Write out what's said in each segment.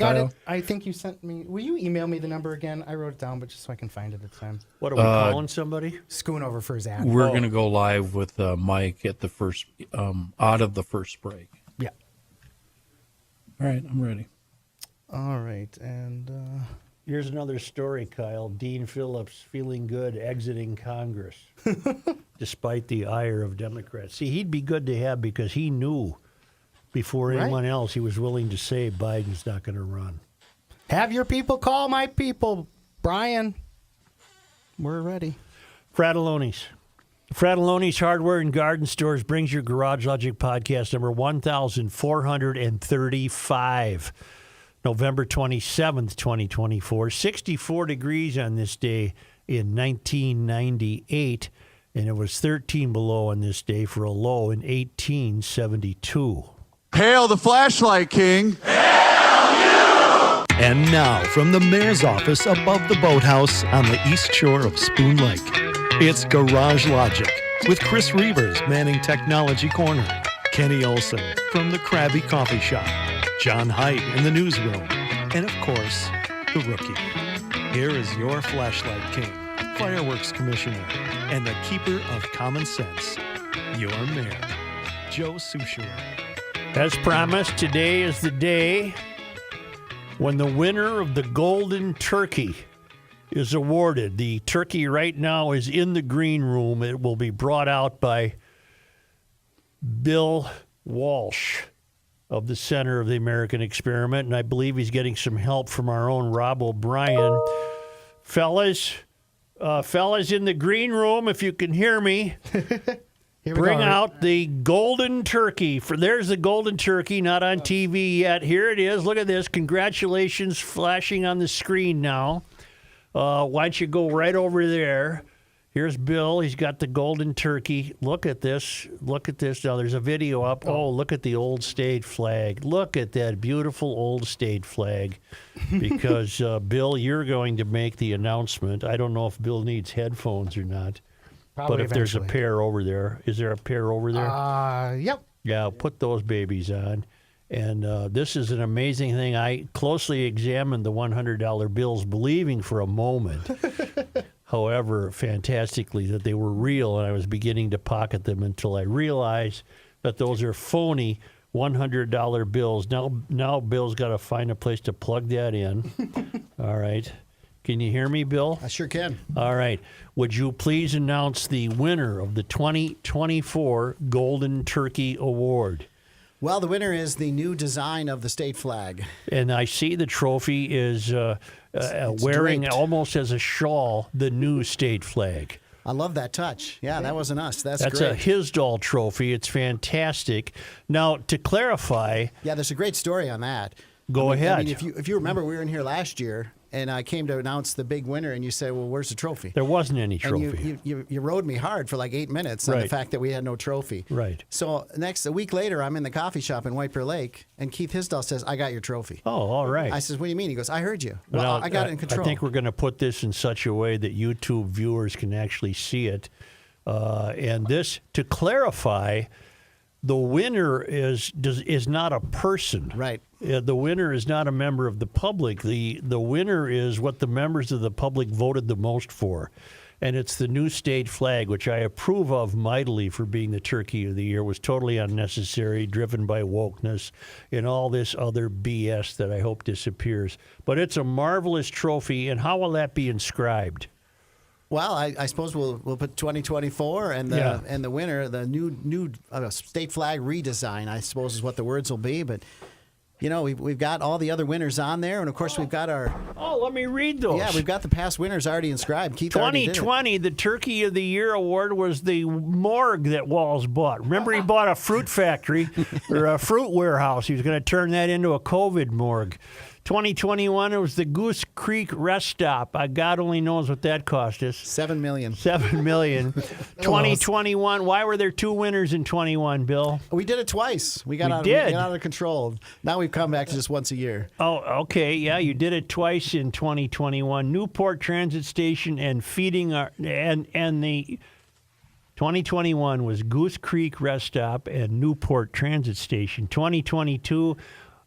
Got Kyle? it. I think you sent me. Will you email me the number again? I wrote it down, but just so I can find it at the time. What are we calling somebody? Scoon over for his ad. We're going to go live with Mike at the first, out of the first break. Yeah. All right, I'm ready. All right, and Here's another story, Kyle. Dean Phillips feeling good exiting Congress despite the ire of Democrats. See, he'd be good to have because he knew before anyone else he was willing to say Biden's not going to run. have your people call my people, Brian. We're ready. Frattallone's. Frattallone's Hardware and Garden Stores brings your Garage Logic podcast number 1435. November 27th, 2024. 64 degrees on this day in 1998, and it was 13 below on this day for a low in 1872. Hail the flashlight king. And now, from the mayor's office above the boathouse on the east shore of Spoon Lake, it's Garage Logic with Chris Reavers manning Technology Corner, Kenny Olson from the Krabby Coffee Shop, John Haidt in the newsroom, and of course, the rookie. Here is your flashlight king, fireworks commissioner, and the keeper of common sense, your mayor, Joe Souchere. As promised, today is the day when the winner of the Golden Turkey is awarded. The turkey right now is in the green room. It will be brought out by Bill Walsh of the Center of the American Experiment, and I believe he's getting some help from our own Rob O'Brien. Fellas in the green room, if you can hear me, bring out the golden turkey. There's the golden turkey, not on TV yet. Here it is. Look at this. Congratulations, flashing on the screen now. Why don't you go right over there? Here's Bill. He's got the golden turkey. Look at this. Look at this. Now, there's a video up. Oh, look at the old state flag. Look at that beautiful old state flag. Because, Bill, you're going to make the announcement. I don't know if Bill needs headphones or not. Probably but if there's a pair over there. Is there a pair over there? Yep. Yeah, put those babies on. And this is an amazing thing. I closely examined the $100 bills, believing for a moment, however, fantastically, that they were real, and I was beginning to pocket them until I realized that those are phony $100 bills. Now Bill's got to find a place to plug that in. All right. Can you hear me, Bill? I sure can. All right. Would you please announce the winner of the 2024 Golden Turkey Award? Well, the winner is the new design of the state flag. And I see the trophy is wearing draped. almost as a shawl the new state flag. I love that touch. Yeah, that wasn't us. That's That's great. a Hisdall trophy. It's fantastic. Now, to clarify, Yeah, there's a great story on that. Go ahead. I mean, if you remember, we were in here last year, and I came to announce the big winner, and you said, well, where's the trophy? there wasn't any trophy. And you rode me hard for like 8 minutes on the Right. fact that we had no trophy. Right. So a week later, I'm in the coffee shop in White Bear Lake, and Keith Hisdall says, I got your trophy. Oh, all right. I says, what do you mean? He goes, I heard you. Well, Now, I got it in control. I think we're going to put this in such a way that YouTube viewers can actually see it. And this, to clarify, the winner is not a person. Right. The winner is not a member of the public. The winner is what the members of the public voted the most for. And it's the new state flag, which I approve of mightily for being the turkey of the year. It was totally unnecessary, driven by wokeness and all this other BS that I hope disappears. But it's a marvelous trophy. And how will that be inscribed? Well, I suppose we'll put 2024 and the winner, the new state flag redesign, I suppose is what the words will be. But you know, we've got all the other winners on there, and of course we've got our. Oh, let me read those. Yeah, we've got the past winners already inscribed. Keith already did it. 2020, the Turkey of the Year award was the morgue that Walsh bought. Remember, he bought a fruit factory or a fruit warehouse. He was going to turn that into a COVID morgue. 2021, it was the Goose Creek Rest Stop. God only knows what that cost us. $7 million. $7 million. 2021, why were there two winners in 21, Bill? We did it twice. We got did. out of control. Now we've come back to just once a year. Oh, okay. Yeah, you did it twice in 2021. Newport Transit Station and feeding our and the 2021 was Goose Creek Rest Stop and Newport Transit Station. 2022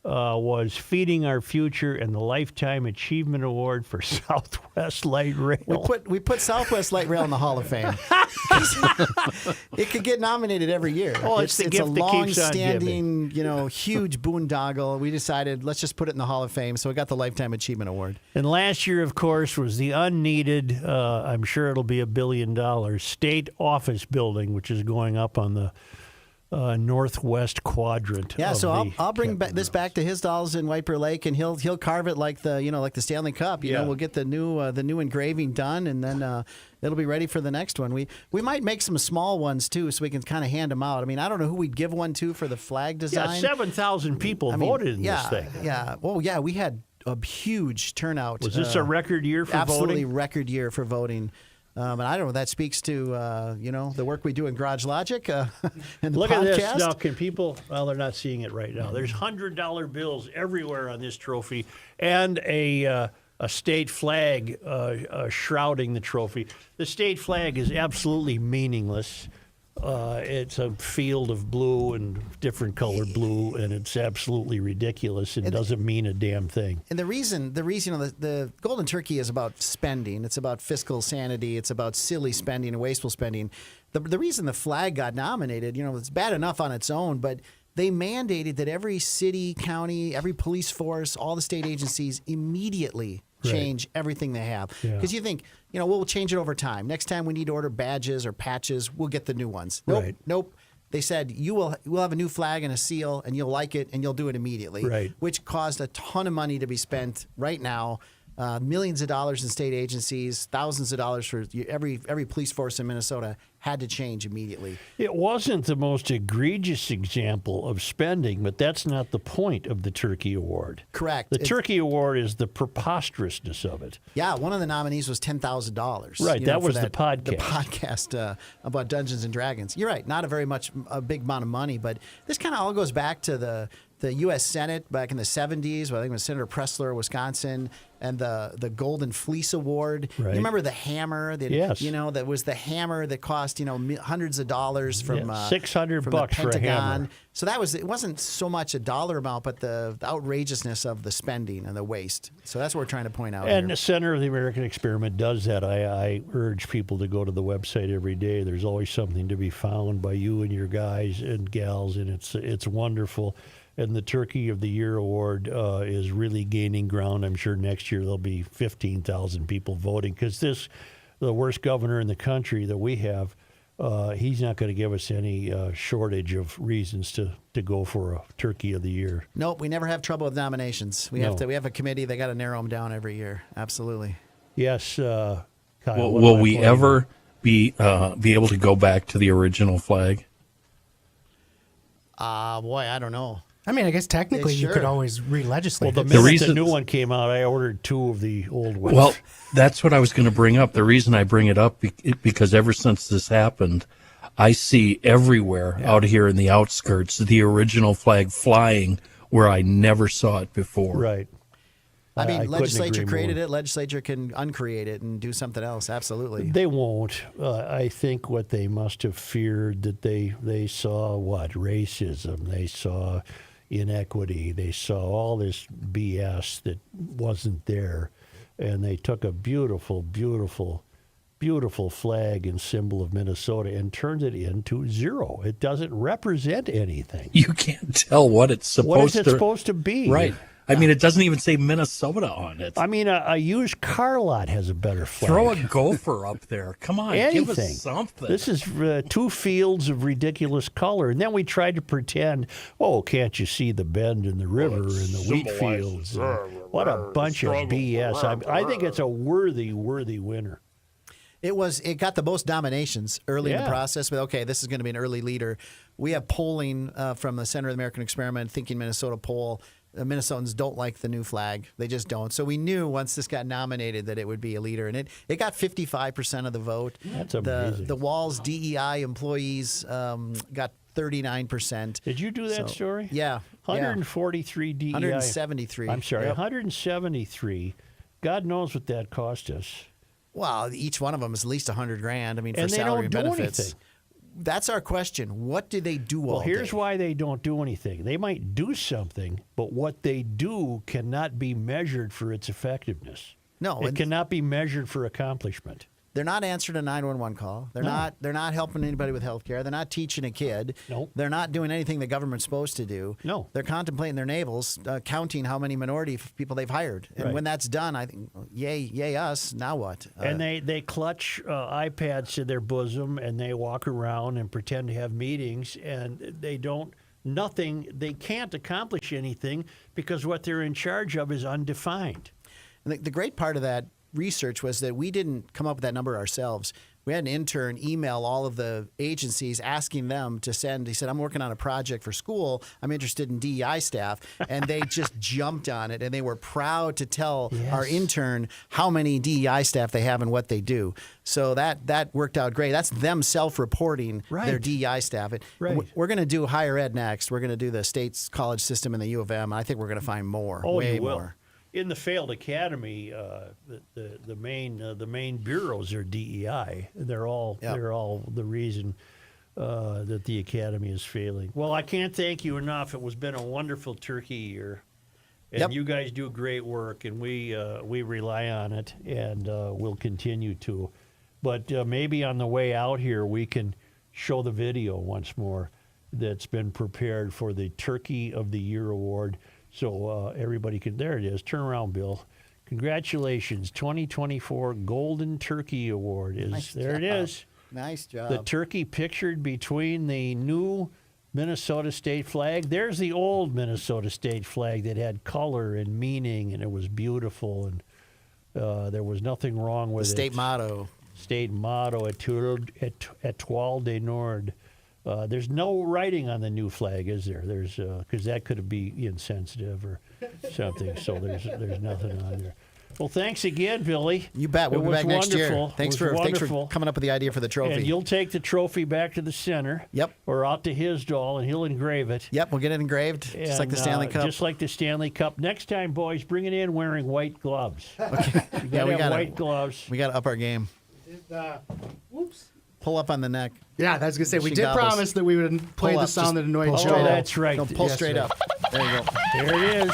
was Feeding Our Future and the Lifetime Achievement Award for Southwest Light Rail. We put Southwest Light Rail in the Hall of Fame. It could get nominated every year. Oh, it's the gift a that keeps on long-standing, huge boondoggle. We decided let's just put it in the Hall of Fame, so it got the Lifetime Achievement Award. And last year, of course, was the unneeded, I'm sure it'll be $1 billion, state office building, which is going up on the northwest quadrant. Yeah, of so the I'll bring Capitol this back to his dolls in White Bear Lake, and he'll carve it like the Stanley Cup. You know, we'll get the new engraving done, and then it'll be ready for the next one. We might make some small ones too, so we can kind of hand them out. I mean, I don't know who we'd give one to for the flag design. Yeah, 7,000 people voted in this thing. Yeah. Well, yeah, we had a huge turnout. Was this a record year for absolutely voting? Record year for voting. And I don't know. That speaks to the work we do in Garage Logic and the Look podcast. at this. Now, can people? Well, they're not seeing it right now. There's $100 bills everywhere on this trophy, and a state flag shrouding the trophy. The state flag is absolutely meaningless. It's a field of blue and different colored blue, and it's absolutely ridiculous and doesn't mean a damn thing. And the reason the Golden Turkey is about spending. It's about fiscal sanity. It's about silly spending and wasteful spending. The reason the flag got nominated, it's bad enough on its own, but they mandated that every city, county, every police force, all the state agencies immediately change everything they have. Because you think, we'll change it over time. Next time we need to order badges or patches, we'll get the new ones. Nope. They said we'll have a new flag and a seal, and you'll like it, and you'll do it immediately. Which caused a ton of money to be spent right now. Millions of dollars in state agencies, thousands of dollars for every police force in Minnesota had to change immediately. It wasn't the most egregious example of spending, but that's not the point of the Turkey Award. Correct. The Turkey Award is the preposterousness of it. Yeah, one of the nominees was $10,000. Right, that was the podcast. The podcast about Dungeons and Dragons. You're right, not a big amount of money, but this kind of all goes back to the U.S. Senate back in the 70s, I think it was Senator Pressler of Wisconsin, and the Golden Fleece Award. You remember the hammer? Yes. That was the hammer that cost hundreds of dollars from $600 from bucks the for a Pentagon. hammer. So it wasn't so much a dollar amount, but the outrageousness of the spending and the waste. So that's what we're trying to point out. And here. the Center of the American Experiment does that. I urge people to go to the website every day. There's always something to be found by you and your guys and gals, and it's wonderful. And the Turkey of the Year award is really gaining ground. I'm sure next year there'll be 15,000 people voting because the worst governor in the country that we have, he's not going to give us any shortage of reasons to go for a Turkey of the Year. Nope, we never have trouble with nominations. We have a committee. They got to narrow them down every year. Absolutely. Yes, Kyle. Will we ever be able to go back to the original flag? Boy, I don't know. I mean, I guess technically you could Sure. always re-legislate Well, it. the minute the reason- new one came out, I ordered 2 of the old ones. Well, that's what I was going to bring up. The reason I bring it up because ever since this happened, I see everywhere out here in the outskirts the original flag flying where I never saw it before. Right. I mean, couldn't legislature agree created more. it. Legislature can uncreate it and do something else. Absolutely. They won't. I think what they must have feared that they saw racism. They saw inequity. They saw all this BS that wasn't there, and they took a beautiful, beautiful, beautiful flag and symbol of Minnesota and turned it into zero. It doesn't represent anything. You can't tell what it's supposed What is it to supposed to be? Right. I mean, it doesn't even say Minnesota on it. I mean, a used car lot has a better flag. Throw a gopher up there. Come on, Anything. give us something. This is 2 fields of ridiculous color. And then we tried to pretend, can't you see the bend in the river and the wheat fields? What a bunch of BS. I think it's a worthy winner. It got the most nominations early in the Yeah. process, but okay, this is going to be an early leader. We have polling from the Center of the American Experiment, Thinking Minnesota poll. Minnesotans don't like the new flag. They just don't. So we knew once this got nominated that it would be a leader. And it got 55% of the vote. That's amazing. The Walsh DEI employees got 39%. Did you do that So, story? Yeah. 143 DEI. 173. I'm sorry, Yep. 173. God knows what that cost us. Well, each one of them is at least $100,000. I mean, for And they salary don't and do benefits. anything. that's our question. What do they do all Well, here's day? why they don't do anything. They might do something, but what they do cannot be measured for its effectiveness. No, It and- cannot be measured for accomplishment. They're not answering a 911 call. They're not helping anybody with health care. They're not teaching a kid. Nope. They're not doing anything the government's supposed to do. No. They're contemplating their navels, counting how many minority people they've hired. And Right. when that's done, I think, yay us, now what? And they clutch iPads to their bosom and they walk around and pretend to have meetings, and they can't accomplish anything because what they're in charge of is undefined. And the great part of that research was that we didn't come up with that number ourselves. We had an intern email all of the agencies asking them to send. He said, I'm working on a project for school. I'm interested in DEI staff. And they just jumped on it. And they were proud to tell our intern how many DEI staff they have and what they do. So that worked out great. That's them self-reporting their DEI staff. Right. We're going to do higher ed next. We're going to do the state's college system in the U of M. I think we're going to find more, way you will. more. In the failed academy, the main bureaus are DEI. They're all the reason that the academy is failing. Well, I can't thank you enough. It was been a wonderful turkey year, and you guys do great work, and we rely on it, and we'll continue to. But maybe on the way out here, we can show the video once more that's been prepared for the Turkey of the Year award. So everybody can, there it is. Turn around, Bill. Congratulations. 2024 Golden Turkey Award is, there it is. Nice job. The turkey pictured between the new Minnesota state flag. There's the old Minnesota state flag that had color and meaning, and it was beautiful, and there was nothing wrong with the state motto. State motto, Étoile du Nord. There's no writing on the new flag, is there? There's because that could be insensitive or something. So there's nothing on there. Well, thanks again, Billy. You bet. We'll It be was back next year. wonderful. Thanks It was for wonderful. coming up with the idea for the trophy. And you'll take the trophy back to the center. Yep. Or out to his doll, and he'll engrave it. Yep, we'll get it engraved, just like the And, Stanley Cup. Just like the Stanley Cup. Next time, boys, bring it in wearing white gloves. Okay. You Yeah, we have gotta- white gloves. We got to up our game. Whoops. Pull up on the neck. Yeah, I was gonna say we She did gobbles. promise that we would play Pull the up, sound just that annoyed pull Joe. Oh, that's right. No, pull Yes, straight sir. up. There you go. There it is.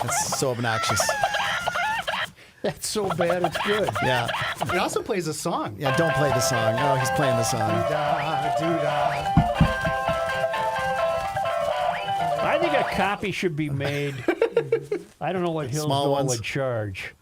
That's so obnoxious. That's so bad, it's good. Yeah. It also plays a song. Yeah, don't play the song. Oh, he's playing the song. I think a copy should be made. I don't know what Small Hillsdale ones. would charge,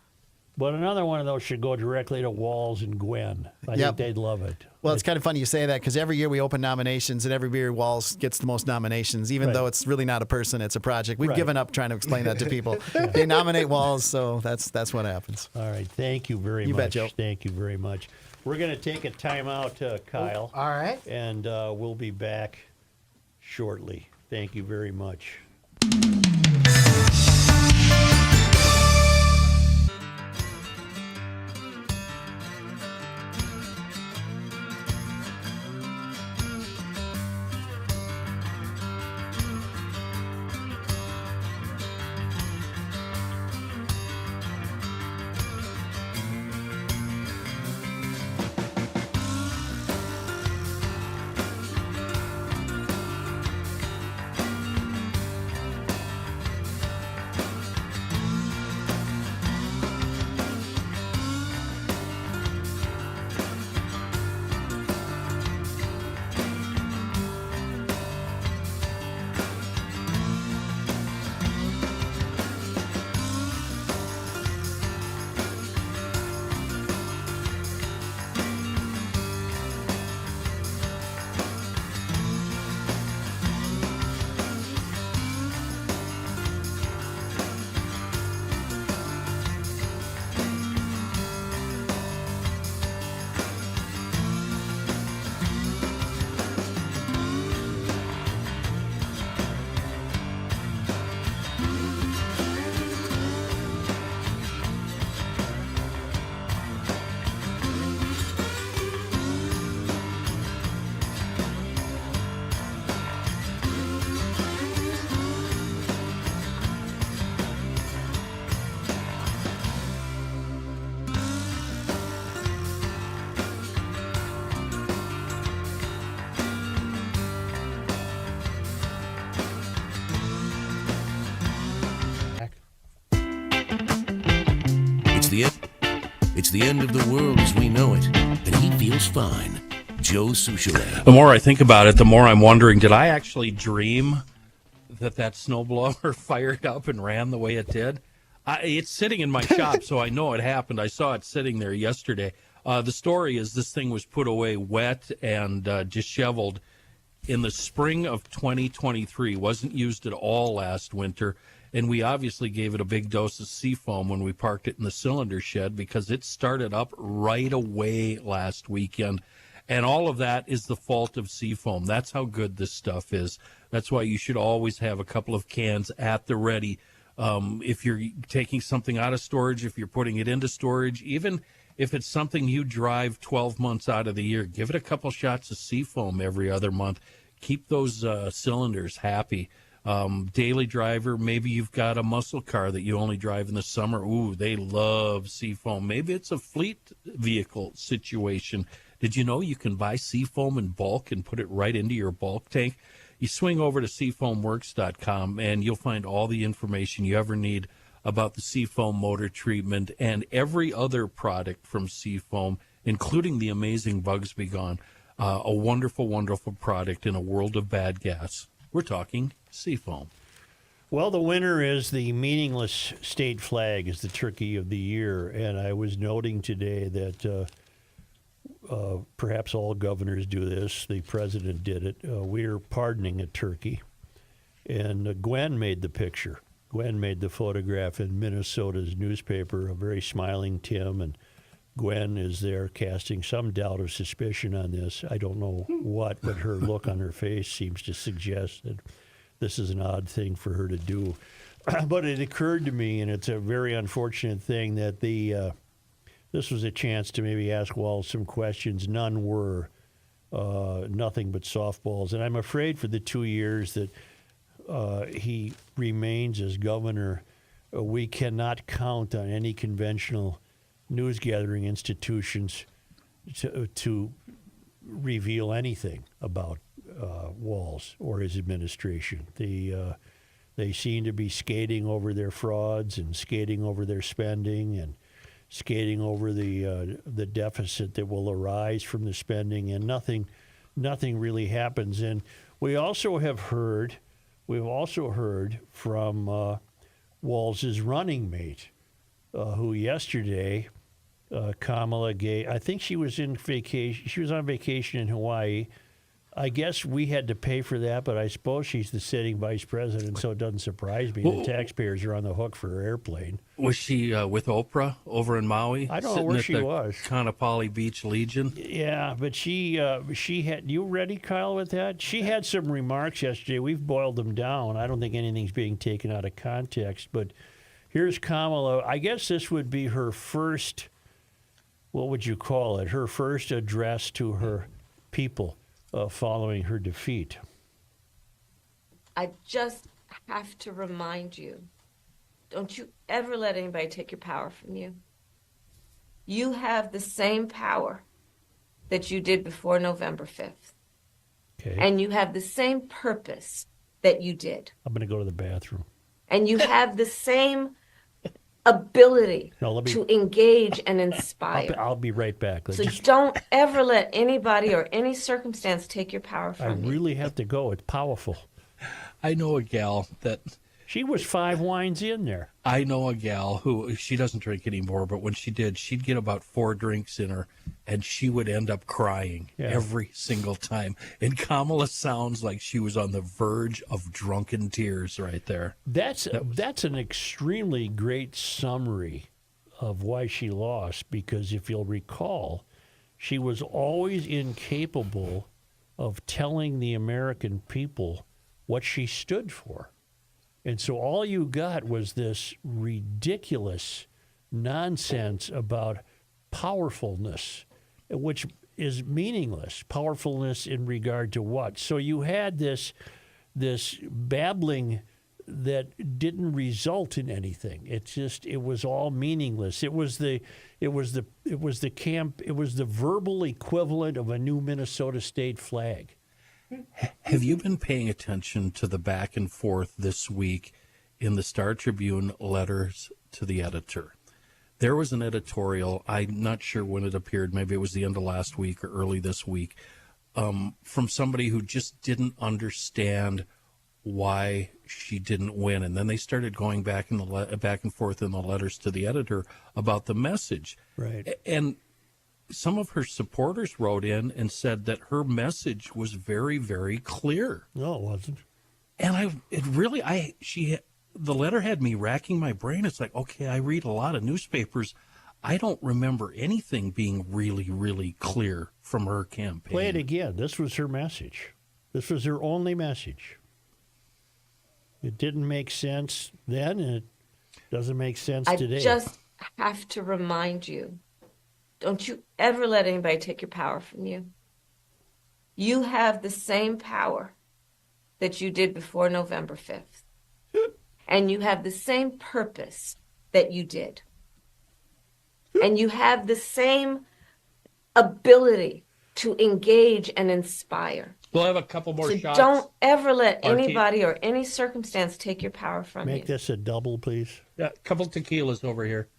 but another one of those should go directly to Walls and Gwen. I Yep. think they'd love it. Well, it's kind of funny you say that because every year we open nominations and every year Walls gets the most nominations, even Right. though it's really not a person, it's a project. We've Right. given up trying to explain that to people. They nominate Walls, so that's what happens. All right. Thank you very You much. bet, Joe. Thank you very much. We're going to take a timeout, Kyle. All right. And we'll be back shortly. Thank you very much. It's the end of the world as we know it, and he feels fine. Joe Souchere. The more I think about it, the more I'm wondering, did I actually dream that snowblower fired up and ran the way it did? It's sitting in my shop, so I know it happened. I saw it sitting there yesterday. The story is this thing was put away wet and disheveled in the spring of 2023. Wasn't used at all last winter, and we obviously gave it a big dose of seafoam when we parked it in the cylinder shed because it started up right away last weekend. And all of that is the fault of seafoam. That's how good this stuff is. That's why you should always have a couple of cans at the ready. If you're taking something out of storage, if you're putting it into storage, even if it's something you drive 12 months out of the year, give it a couple shots of seafoam every other month. Keep those cylinders happy. Daily driver, maybe you've got a muscle car that you only drive in the summer. Ooh, they love seafoam. Maybe it's a fleet vehicle situation. Did you know you can buy seafoam in bulk and put it right into your bulk tank? You swing over to seafoamworks.com and you'll find all the information you ever need about the Seafoam motor treatment and every other product from Seafoam, including the amazing Bugs Be Gone. A wonderful, wonderful product in a world of bad gas. We're talking Seafoam. Well, the winner is the meaningless state flag is the turkey of the year. And I was noting today that perhaps all governors do this. The president did it. We're pardoning a turkey. And Gwen made the picture. Gwen made the photograph in Minnesota's newspaper, a very smiling Tim. And Gwen is there casting some doubt or suspicion on this. I don't know what, but her look on her face seems to suggest that this is an odd thing for her to do. But it occurred to me, and it's a very unfortunate thing, that this was a chance to maybe ask Walsh some questions. None were. Nothing but softballs. And I'm afraid for the 2 years that he remains as governor, we cannot count on any conventional news gathering institutions to reveal anything about Walsh or his administration. They seem to be skating over their frauds and skating over their spending and skating over the deficit that will arise from the spending, and nothing really happens. And we've also heard from Walsh's running mate, who yesterday, Kamala gave, I think she was on vacation in Hawaii. I guess we had to pay for that, but I suppose she's the sitting vice president, so it doesn't surprise me. The taxpayers are on the hook for her airplane. Was she with Oprah over in Maui? I don't know where she was. Kaanapali Beach Legion? Yeah, but she had, you ready, Kyle, with that? She had some remarks yesterday. We've boiled them down. I don't think anything's being taken out of context, but here's Kamala. I guess this would be her first, what would you call it, her first address to her people following her defeat. I just have to remind you, don't you ever let anybody take your power from you. You have the same power that you did before November 5th. Okay. And you have the same purpose that you did. I'm going to go to the bathroom. And you have the same ability to engage and inspire. I'll be right back. So don't ever let anybody or any circumstance take your power from you. I really have to go. It's powerful. I know a gal that... She was 5 wines in there. I know a gal who, she doesn't drink anymore, but when she did, she'd get about 4 drinks in her, and she would end up crying every single time. And Kamala sounds like she was on the verge of drunken tears right there. That's an extremely great summary of why she lost, because if you'll recall, she was always incapable of telling the American people what she stood for. And so all you got was this ridiculous nonsense about powerfulness, which is meaningless. Powerfulness in regard to what? So you had this babbling that didn't result in anything. It was all meaningless. It was the verbal equivalent of a new Minnesota state flag. Have you been paying attention to the back and forth this week in the Star Tribune letters to the editor? there was an editorial, I'm not sure when it appeared, maybe it was the end of last week or early this week, from somebody who just didn't understand why she didn't win. And then they started going back and forth in the letters to the editor about the message. Right. And some of her supporters wrote in and said that her message was very, very clear. No, it wasn't. And the letter had me racking my brain. It's like, okay, I read a lot of newspapers. I don't remember anything being really, really clear from her campaign. Play it again. This was her message. This was her only message. It didn't make sense then, and it doesn't make sense today. I just have to remind you, don't you ever let anybody take your power from you. You have the same power that you did before November 5th. And you have the same purpose that you did. And you have the same ability to engage and inspire. We'll have a couple more So shots. don't ever let Archie. anybody or any circumstance take your power from you. Make this a double, please. Yeah, a couple tequilas over here.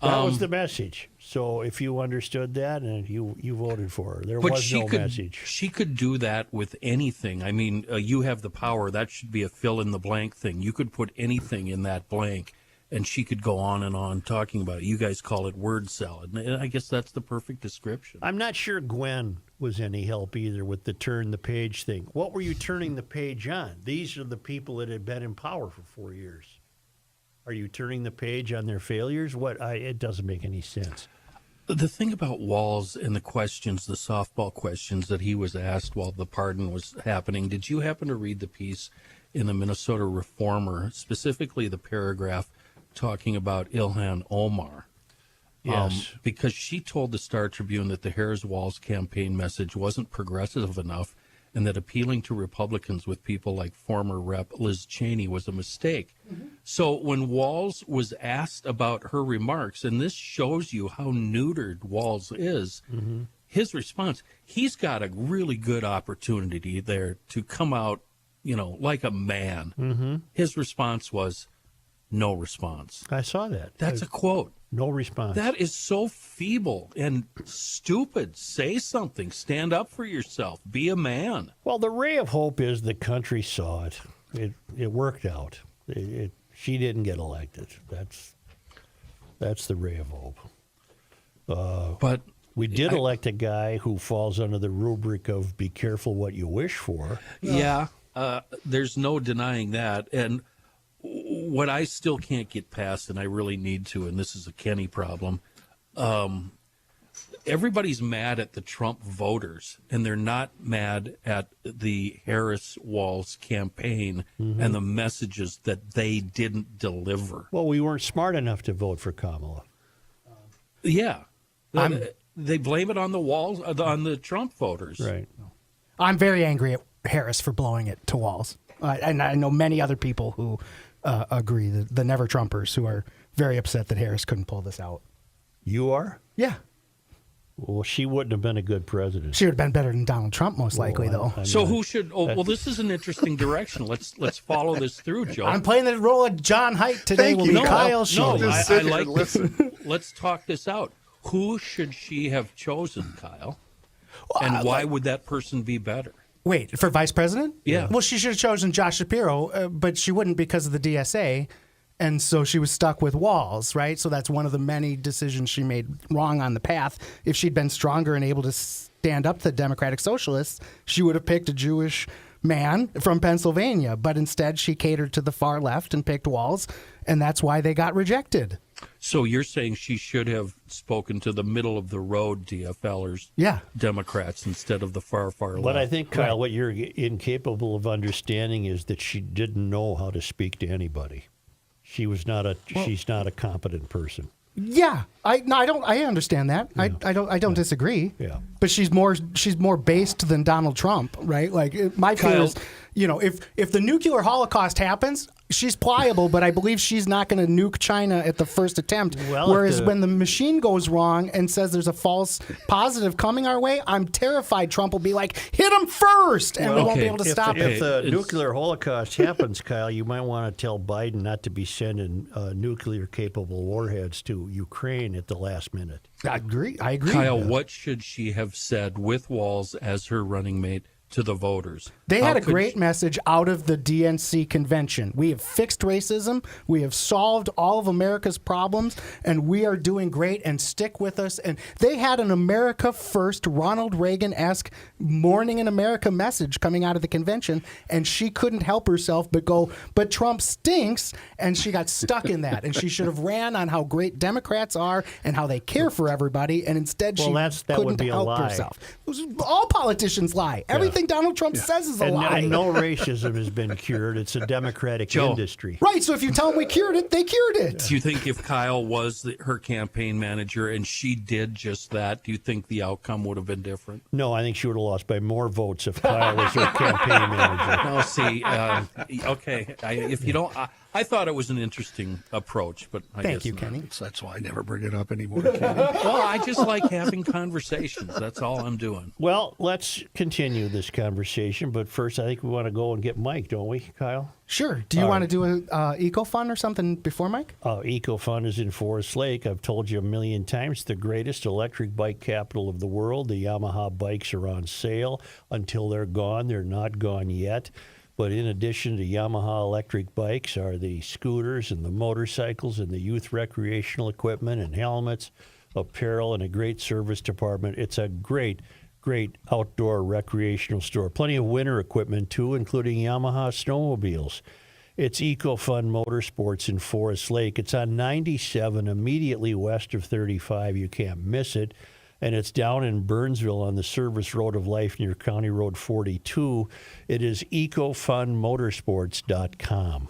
That was the message. So if you understood that and you voted for her, there was no message. She could do that with anything. I mean, you have the power. That should be a fill-in-the-blank thing. You could put anything in that blank, and she could go on and on talking about it. You guys call it word salad. And I guess that's the perfect description. I'm not sure Gwen was any help either with the turn the page thing. What were you turning the page on? These are the people that had been in power for 4 years. Are you turning the page on their failures? It doesn't make any sense. The thing about Walsh and the questions, the softball questions that he was asked while the pardon was happening, did you happen to read the piece in the Minnesota Reformer, specifically the paragraph talking about Ilhan Omar? Yes. Because she told the Star Tribune that the Harris-Walsh campaign message wasn't progressive enough and that appealing to Republicans with people like former Rep. Liz Cheney was a mistake. Mm-hmm. So when Walsh was asked about her remarks, and this shows you how neutered Walsh is, his response, he's got a really good opportunity there to come out, like a man. Mm-hmm. His response was, no response. I saw that. That's a quote. No response. That is so feeble and stupid. Say something. Stand up for yourself. Be a man. Well, the ray of hope is the country saw it. It worked out. She didn't get elected. That's the ray of hope. But we did elect a guy who falls under the rubric of be careful what you wish for. Yeah, there's no denying that. And what I still can't get past, and I really need to, and this is a Kenny problem, everybody's mad at the Trump voters, and they're not mad at the Harris-Walsh campaign and the messages that they didn't deliver. Well, we weren't smart enough to vote for Kamala. Yeah. They blame it on the Trump voters. Right. I'm very angry at Harris for blowing it to Walsh. And I know many other people who agree, the never Trumpers, who are very upset that Harris couldn't pull this out. You are? Yeah. Well, she wouldn't have been a good president. She would have been better than Donald Trump, most likely, though. So who should? Oh, well, this is an interesting direction. Let's follow this through, Joe. I'm playing the role of John Haidt today. Thank Will you. be No, Kyle No, Sheen. Just I sit here like and this. listen. Let's talk this out. Who should she have chosen, Kyle? And why would that person be better? Wait, for vice president? Yeah. Well, she should have chosen Josh Shapiro, but she wouldn't because of the DSA. And so she was stuck with Walsh, right? So that's one of the many decisions she made wrong on the path. If she'd been stronger and able to stand up to the Democratic Socialists, she would have picked a Jewish man from Pennsylvania. But instead, she catered to the far left and picked Walsh, and that's why they got rejected. So you're saying she should have spoken to the middle of the road DFLers, Yeah. Democrats, instead of the far left. But I think, Kyle, what you're incapable of understanding is that she didn't know how to speak to anybody. She's not a competent person. Yeah, I understand that. Yeah. I don't disagree. Yeah. But she's more based than Donald Trump, right? Like my fear Kyle. is if the nuclear holocaust happens, she's pliable, but I believe she's not going to nuke China at the first attempt. Well, whereas when the machine goes wrong and says there's a false positive coming our way, I'm terrified Trump will be like, hit him first, and we won't be able to stop it. If the nuclear holocaust happens, Kyle, you might want to tell Biden not to be sending nuclear-capable warheads to Ukraine at the last minute. I agree. Kyle, what should she have said with Walsh as her running mate to the voters? They had a great message out of the DNC convention. We have fixed racism. We have solved all of America's problems, and we are doing great, and stick with us. And they had an America First, Ronald Reagan-esque Morning in America message coming out of the convention, and she couldn't help herself but go, but Trump stinks, and she got stuck in that. And she should have ran on how great Democrats are and how they care for everybody, and instead that would couldn't be a help lie. herself. All politicians lie. Everything Donald Trump says is a lie. And no racism has been cured. It's a democratic industry. Right, so if you tell them we cured it, they cured it. Do you think if Kyle was her campaign manager and she did just that, do you think the outcome would have been different? No, I think she would have lost by more votes if Kyle was her campaign manager. No, see, okay. If you don't, I thought it was an interesting approach, but I Thank guess you, not. Kenny. That's why I never bring it up anymore. Kenny. Well, I just like having conversations. That's all I'm doing. Well, let's continue this conversation, but first I think we want to go and get Mike, don't we, Kyle? Sure. Do you want to do a eco-fund or something before, Mike? EcoFund is in Forest Lake. I've told you a million times, the greatest electric bike capital of the world. The Yamaha bikes are on sale until they're gone. They're not gone yet. But in addition to Yamaha electric bikes are the scooters and the motorcycles and the youth recreational equipment and helmets, apparel, and a great service department. It's a great outdoor recreational store. Plenty of winter equipment, too, including Yamaha snowmobiles. It's EcoFun Motorsports in Forest Lake. It's on 97, immediately west of 35. You can't miss it. And it's down in Burnsville on the Service Road of Life near County Road 42. It is ecofunmotorsports.com.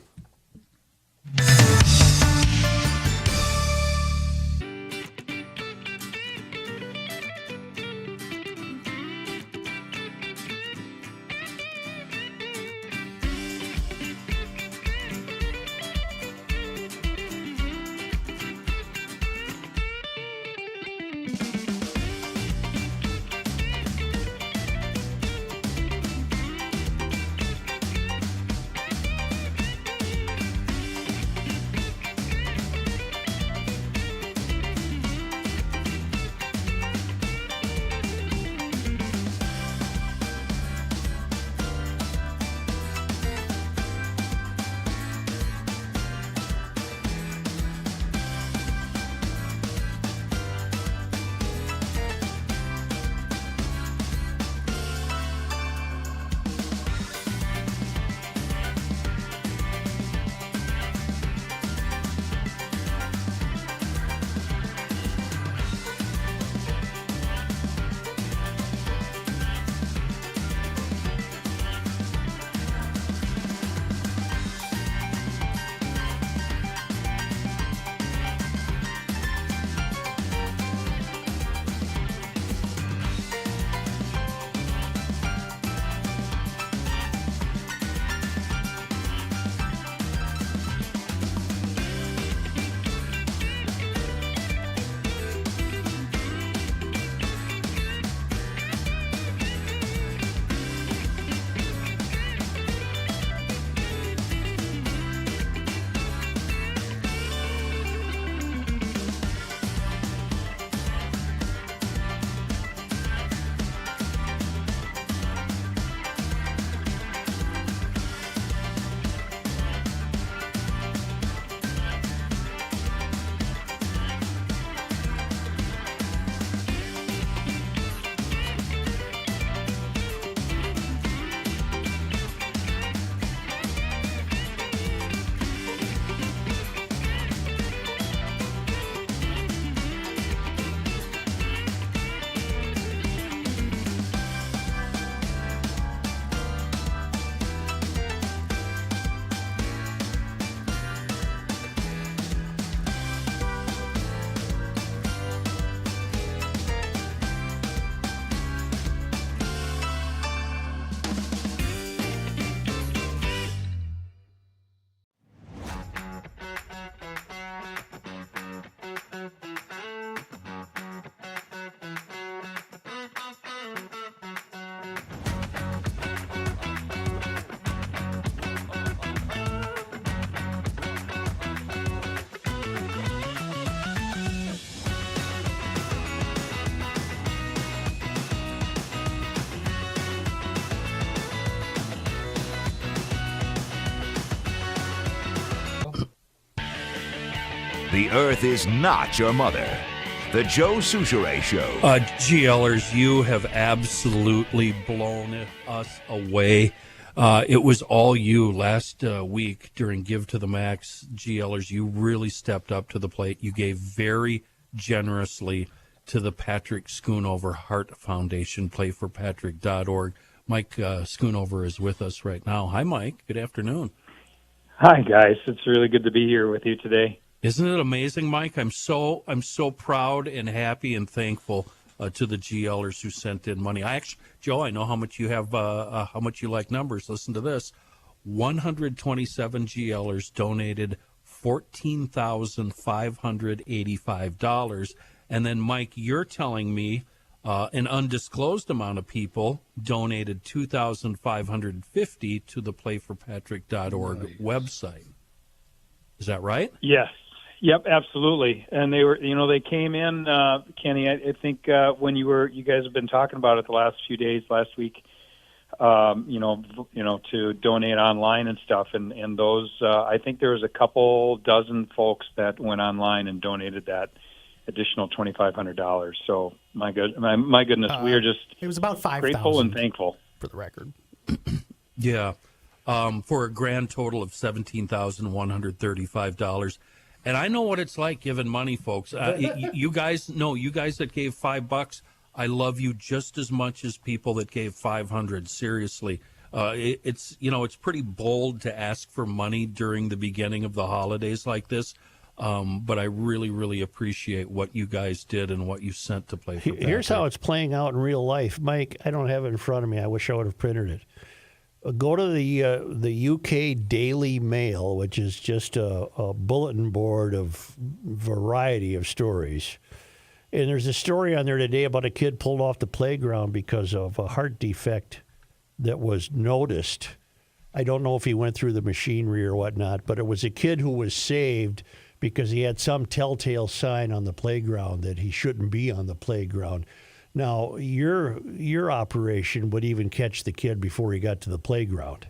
The Earth is not your mother. The Joe Souchere Show. GLers, you have absolutely blown us away. It was all you last week during Give to the Max. GLers, you really stepped up to the plate. You gave very generously to the Patrick Schoonover Heart Foundation, playforpatrick.org. Mike Schoonover is with us right now. Hi, Mike. Good afternoon. Hi, guys. It's really good to be here with you today. Isn't it amazing, Mike? I'm so proud and happy and thankful to the GLers who sent in money. Joe, I know how much you have, how much you like numbers. Listen to this: 127 GLers donated $14,585, and then Mike, you're telling me an undisclosed amount of people donated $2,550 to the playforpatrick.org website. Is that right? Yes. Yep, absolutely. And they were, they came in, Kenny, I think when you guys have been talking about it the last few days, last week, to donate online and stuff. And those, I think there was a couple dozen folks that went online and donated that additional $2,500. So my goodness, we are just it was about 5,000 grateful and thankful for the record. Yeah. For a grand total of $17,135. And I know what it's like giving money, folks. You guys that gave $5, I love you just as much as people that gave 500. Seriously. It's pretty bold to ask for money during the beginning of the holidays like this. But I really, really appreciate what you guys did and what you sent to Play for Patrick. Here's how it's playing out in real life. Mike, I don't have it in front of me. I wish I would have printed it. Go to the UK Daily Mail, which is just a bulletin board of variety of stories. And there's a story on there today about a kid pulled off the playground because of a heart defect that was noticed. I don't know if he went through the machinery or whatnot, but it was a kid who was saved because he had some telltale sign on the playground that he shouldn't be on the playground. Now, your operation would even catch the kid before he got to the playground.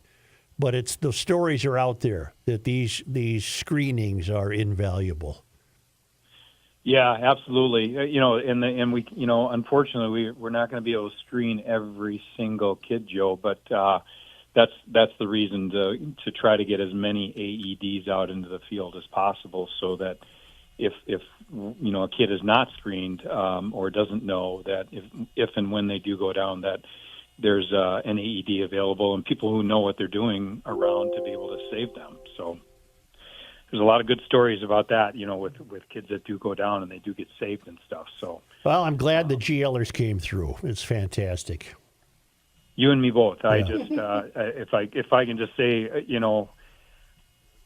But the stories are out there that these screenings are invaluable. Yeah, absolutely. Unfortunately, we're not going to be able to screen every single kid, Joe, but that's the reason to try to get as many AEDs out into the field as possible, so that if a kid is not screened or doesn't know that if and when they do go down, that there's an AED available and people who know what they're doing around to be able to save them. So there's a lot of good stories about that, with kids that do go down and they do get saved and stuff. So well, I'm glad the GLers came through. It's fantastic. You and me both. Yeah. I just if I can just say,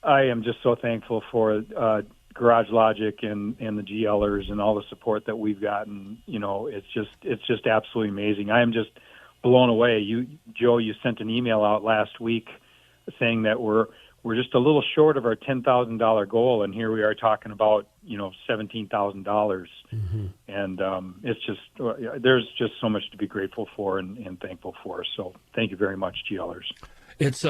I am just so thankful for Garage Logic and the GLers and all the support that we've gotten. It's just absolutely amazing. I am just blown away. Joe, you sent an email out last week saying that we're just a little short of our $10,000 goal, and here we are talking about $17,000. Mm-hmm. And it's just there's just so much to be grateful for and thankful for. So thank you very much, GLers. It's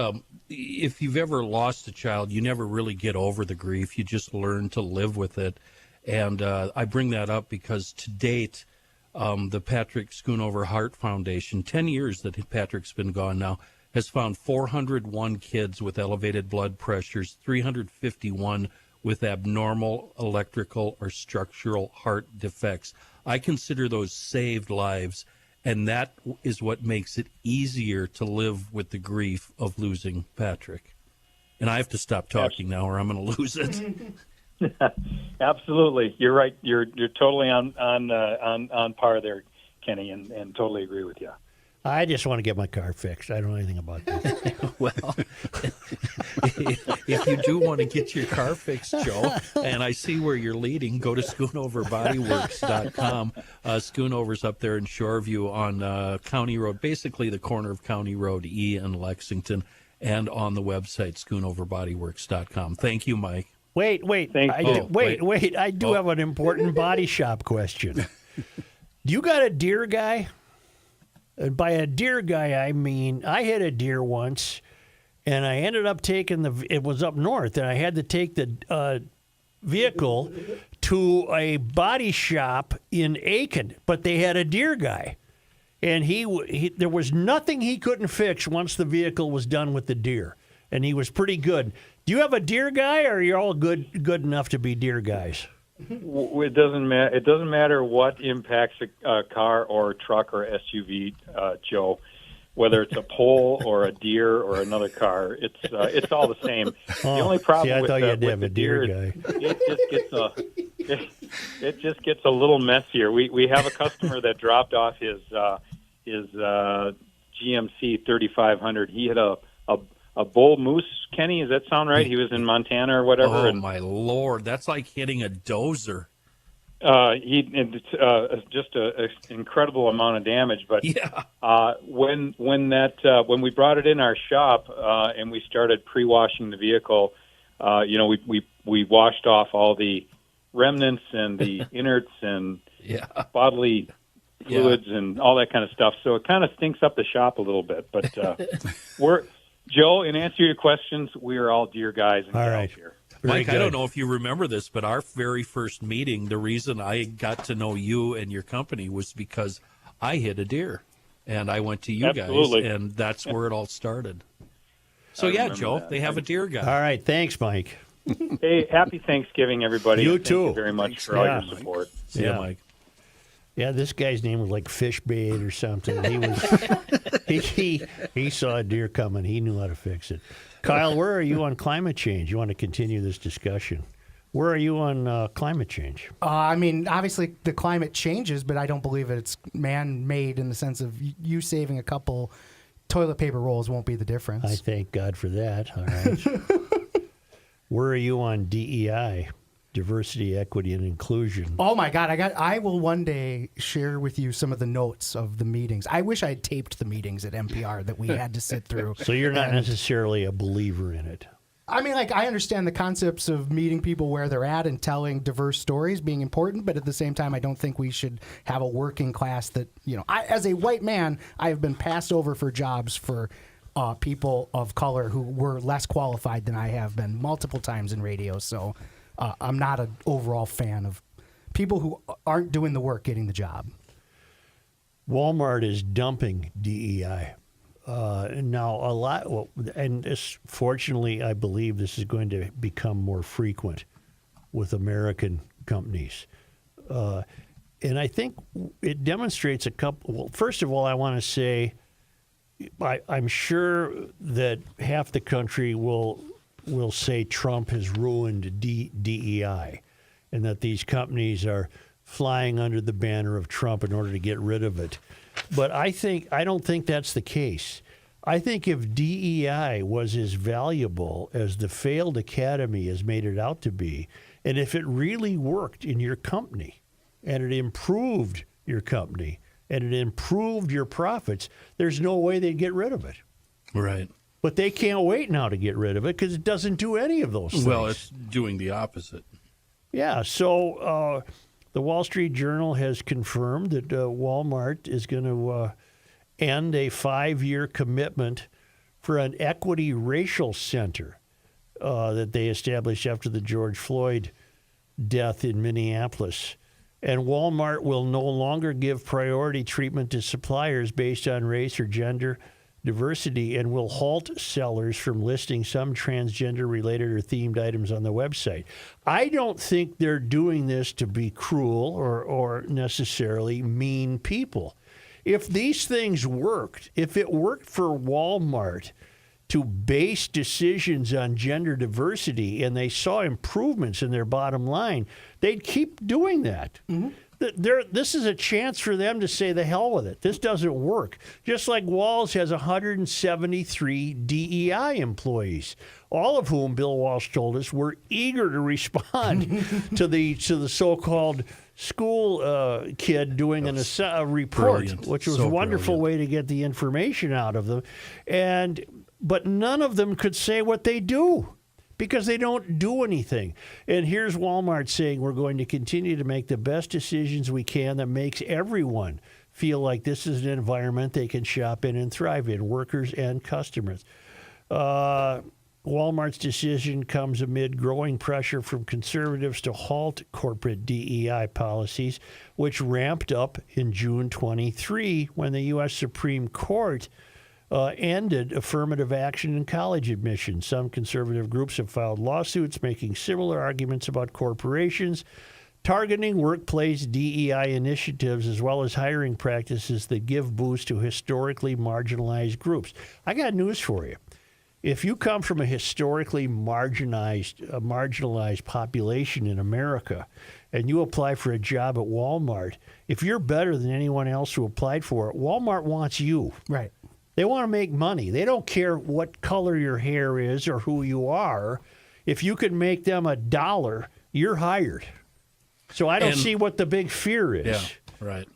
if you've ever lost a child, you never really get over the grief. You just learn to live with it. And I bring that up because to date, the Patrick Schoonover Heart Foundation, 10 years that Patrick's been gone now, has found 401 kids with elevated blood pressures, 351 with abnormal electrical or structural heart defects. I consider those saved lives. And that is what makes it easier to live with the grief of losing Patrick. And I have to stop talking now, or I'm going to lose it. Absolutely, you're right. You're totally on par there, Kenny, and totally agree with you. I just want to get my car fixed. I don't know anything about that. Well, if you do want to get your car fixed, Joe, and I see where you're leading, go to schoonoverbodyworks.com. Schoonover's up there in Shoreview on County Road, basically the corner of County Road E and Lexington, and on the website, schoonoverbodyworks.com. Thank you, Mike. Wait. I do have an important body shop question. You got a deer guy? And by a deer guy, I mean I hit a deer once, and I ended up taking it was up north, and I had to take the vehicle to a body shop in Aiken, but they had a deer guy. And he there was nothing he couldn't fix once the vehicle was done with the deer. And he was pretty good. Do you have a deer guy, or are you all good enough to be deer guys? It doesn't matter. It doesn't matter what impacts a car or a truck or SUV, Joe. Whether it's a pole or a deer or another car, it's all the same. The only problem with the deer is it just gets a little messier. We have a customer that dropped off his GMC 3500. He had a bull moose. Kenny, does that sound right? He was in Montana or whatever. Oh, my Lord. That's like hitting a dozer. Just an incredible amount of damage. But yeah. When we brought it in our shop and we started pre-washing the vehicle, we washed off all the remnants and the innards and bodily fluids and all that kind of stuff. So it kind of stinks up the shop a little bit. But Joe, in answer to your questions, we are all deer guys and gals here. Mike, I don't know if you remember this, but our very first meeting, the reason I got to know you and your company was because I hit a deer, and I went to you guys, and that's where it all started. So, Joe, they have a deer guy. All right. Thanks, Mike. Hey, happy Thanksgiving, everybody. You Thank too. you very much for all your support. See ya, Mike. Yeah, this guy's name was like Fish Bait or something. He was he saw a deer coming. He knew how to fix it. Kyle, where are you on climate change? You want to continue this discussion? Where are you on climate change? I mean, obviously the climate changes, but I don't believe it's man-made in the sense of you saving a couple toilet paper rolls won't be the difference. I thank God for that. All right. Where are you on DEI? Diversity, equity, and inclusion. Oh my God! I will one day share with you some of the notes of the meetings. I wish I had taped the meetings at NPR that we had to sit through. So you're not necessarily a believer in it. I mean, I understand the concepts of meeting people where they're at and telling diverse stories being important, but at the same time, I don't think we should have a working class that, as a white man, I have been passed over for jobs for people of color who were less qualified than I have been multiple times in radio. So I'm not an overall fan of people who aren't doing the work getting the job. Walmart is dumping DEI. Now, a lot, and this, fortunately, I believe this is going to become more frequent with American companies. And I think it demonstrates a couple. Well, first of all, I want to say I'm sure that half the country will say Trump has ruined DEI and that these companies are flying under the banner of Trump in order to get rid of it. But I don't think that's the case. I think if DEI was as valuable as the failed academy has made it out to be, and if it really worked in your company and it improved your company and it improved your profits, there's no way they'd get rid of it. Right. But they can't wait now to get rid of it because it doesn't do any of those things. Well, it's doing the opposite. Yeah, so the Wall Street Journal has confirmed that Walmart is going to end a 5-year commitment for an equity racial center that they established after the George Floyd death in Minneapolis. And Walmart will no longer give priority treatment to suppliers based on race or gender diversity and will halt sellers from listing some transgender-related or themed items on the website. I don't think they're doing this to be cruel or necessarily mean people. If these things worked, if it worked for Walmart to base decisions on gender diversity and they saw improvements in their bottom line, they'd keep doing that. Mm-hmm. This is a chance for them to say the hell with it. This doesn't work. Just like Walsh has 173 DEI employees, all of whom, Bill Walsh told us, were eager to respond to the so-called school kid doing a report, brilliant. which was So a wonderful brilliant. way to get the information out of them. But none of them could say what they do, because they don't do anything. And here's Walmart saying we're going to continue to make the best decisions we can that makes everyone feel like this is an environment they can shop in and thrive in, workers and customers. Walmart's decision comes amid growing pressure from conservatives to halt corporate DEI policies, which ramped up in June 23 when the U.S. Supreme Court ended affirmative action in college admissions. Some conservative groups have filed lawsuits making similar arguments about corporations targeting workplace DEI initiatives as well as hiring practices that give boost to historically marginalized groups. I got news for you. If you come from a historically marginalized population in America and you apply for a job at Walmart, if you're better than anyone else who applied for it, Walmart wants you. Right. They want to make money. They don't care what color your hair is or who you are. If you can make them $1, you're hired. So I don't see what the big fear is. Yeah, right.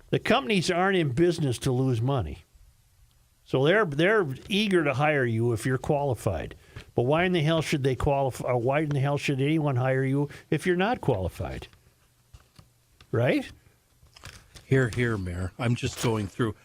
The companies aren't in business to lose money. So they're eager to hire you if you're qualified. But why in the hell should they qualify? Or why in the hell should anyone hire you if you're not qualified? Right? Here, Mayor. I'm just going through.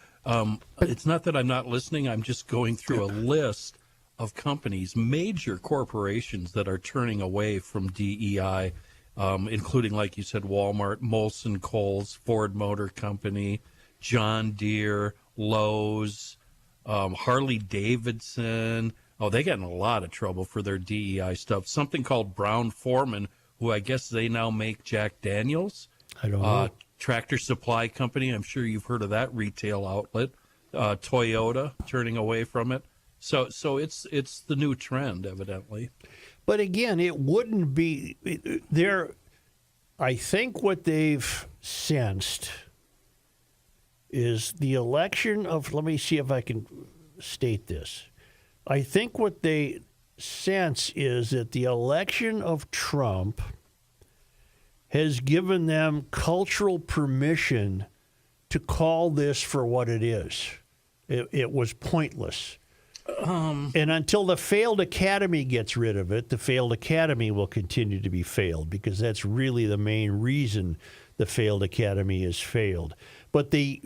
It's not that I'm not listening. I'm just going through a list of companies, major corporations that are turning away from DEI, including, like you said, Walmart, Molson Coles, Ford Motor Company, John Deere, Lowe's, Harley Davidson. Oh, they got in a lot of trouble for their DEI stuff. Something called Brown Forman, who I guess they now make Jack Daniels. I don't know. Tractor Supply Company. I'm sure you've heard of that retail outlet. Toyota turning away from it. So it's the new trend, evidently. But again, it wouldn't be there. I think what they've sensed is the election of, let me see if I can state this. I think what they sense is that the election of Trump has given them cultural permission to call this for what it is. It was pointless. And until the failed academy gets rid of it, the failed academy will continue to be failed because that's really the main reason the failed academy is failed. But the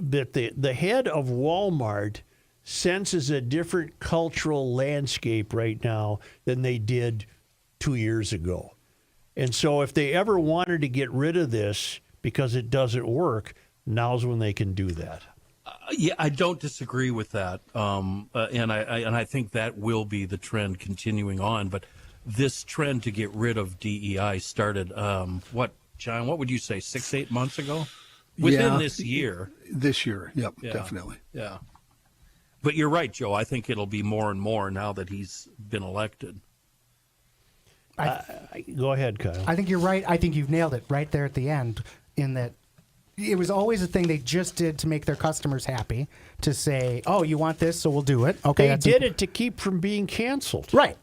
head of Walmart senses a different cultural landscape right now than they did 2 years ago. And so if they ever wanted to get rid of this because it doesn't work, now's when they can do that. Yeah, I don't disagree with that, and I think that will be the trend continuing on. But this trend to get rid of DEI started, John? What would you say, 6-8 months ago? Within this year. This year, yep, definitely. Yeah, but you're right, Joe. I think it'll be more and more now that he's been elected. Go ahead, Kyle. I think you're right. I think you've nailed it right there at the end in that it was always a thing they just did to make their customers happy, to say, oh, you want this, so we'll do it. Okay, they did it to keep from being canceled. Right.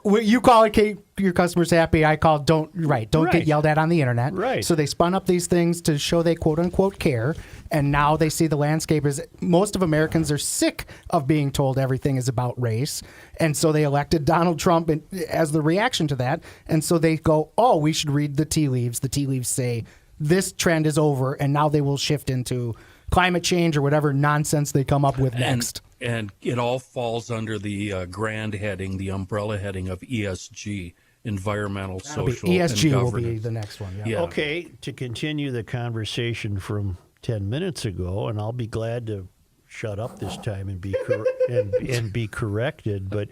You call it your customers happy. I call don't get yelled at on the internet. Right. So they spun up these things to show they quote unquote care, and now they see the landscape is most of Americans are sick of being told everything is about race, and so they elected Donald Trump as the reaction to that, and so they go, oh, we should read the tea leaves. The tea leaves say this trend is over, and now they will shift into climate change or whatever nonsense they come up with next. And it all falls under the grand heading, the umbrella heading of ESG, environmental, social, and ESG governance. will be the next one. Yeah. Okay, to continue the conversation from 10 minutes ago, and I'll be glad to shut up this time and be and be corrected, but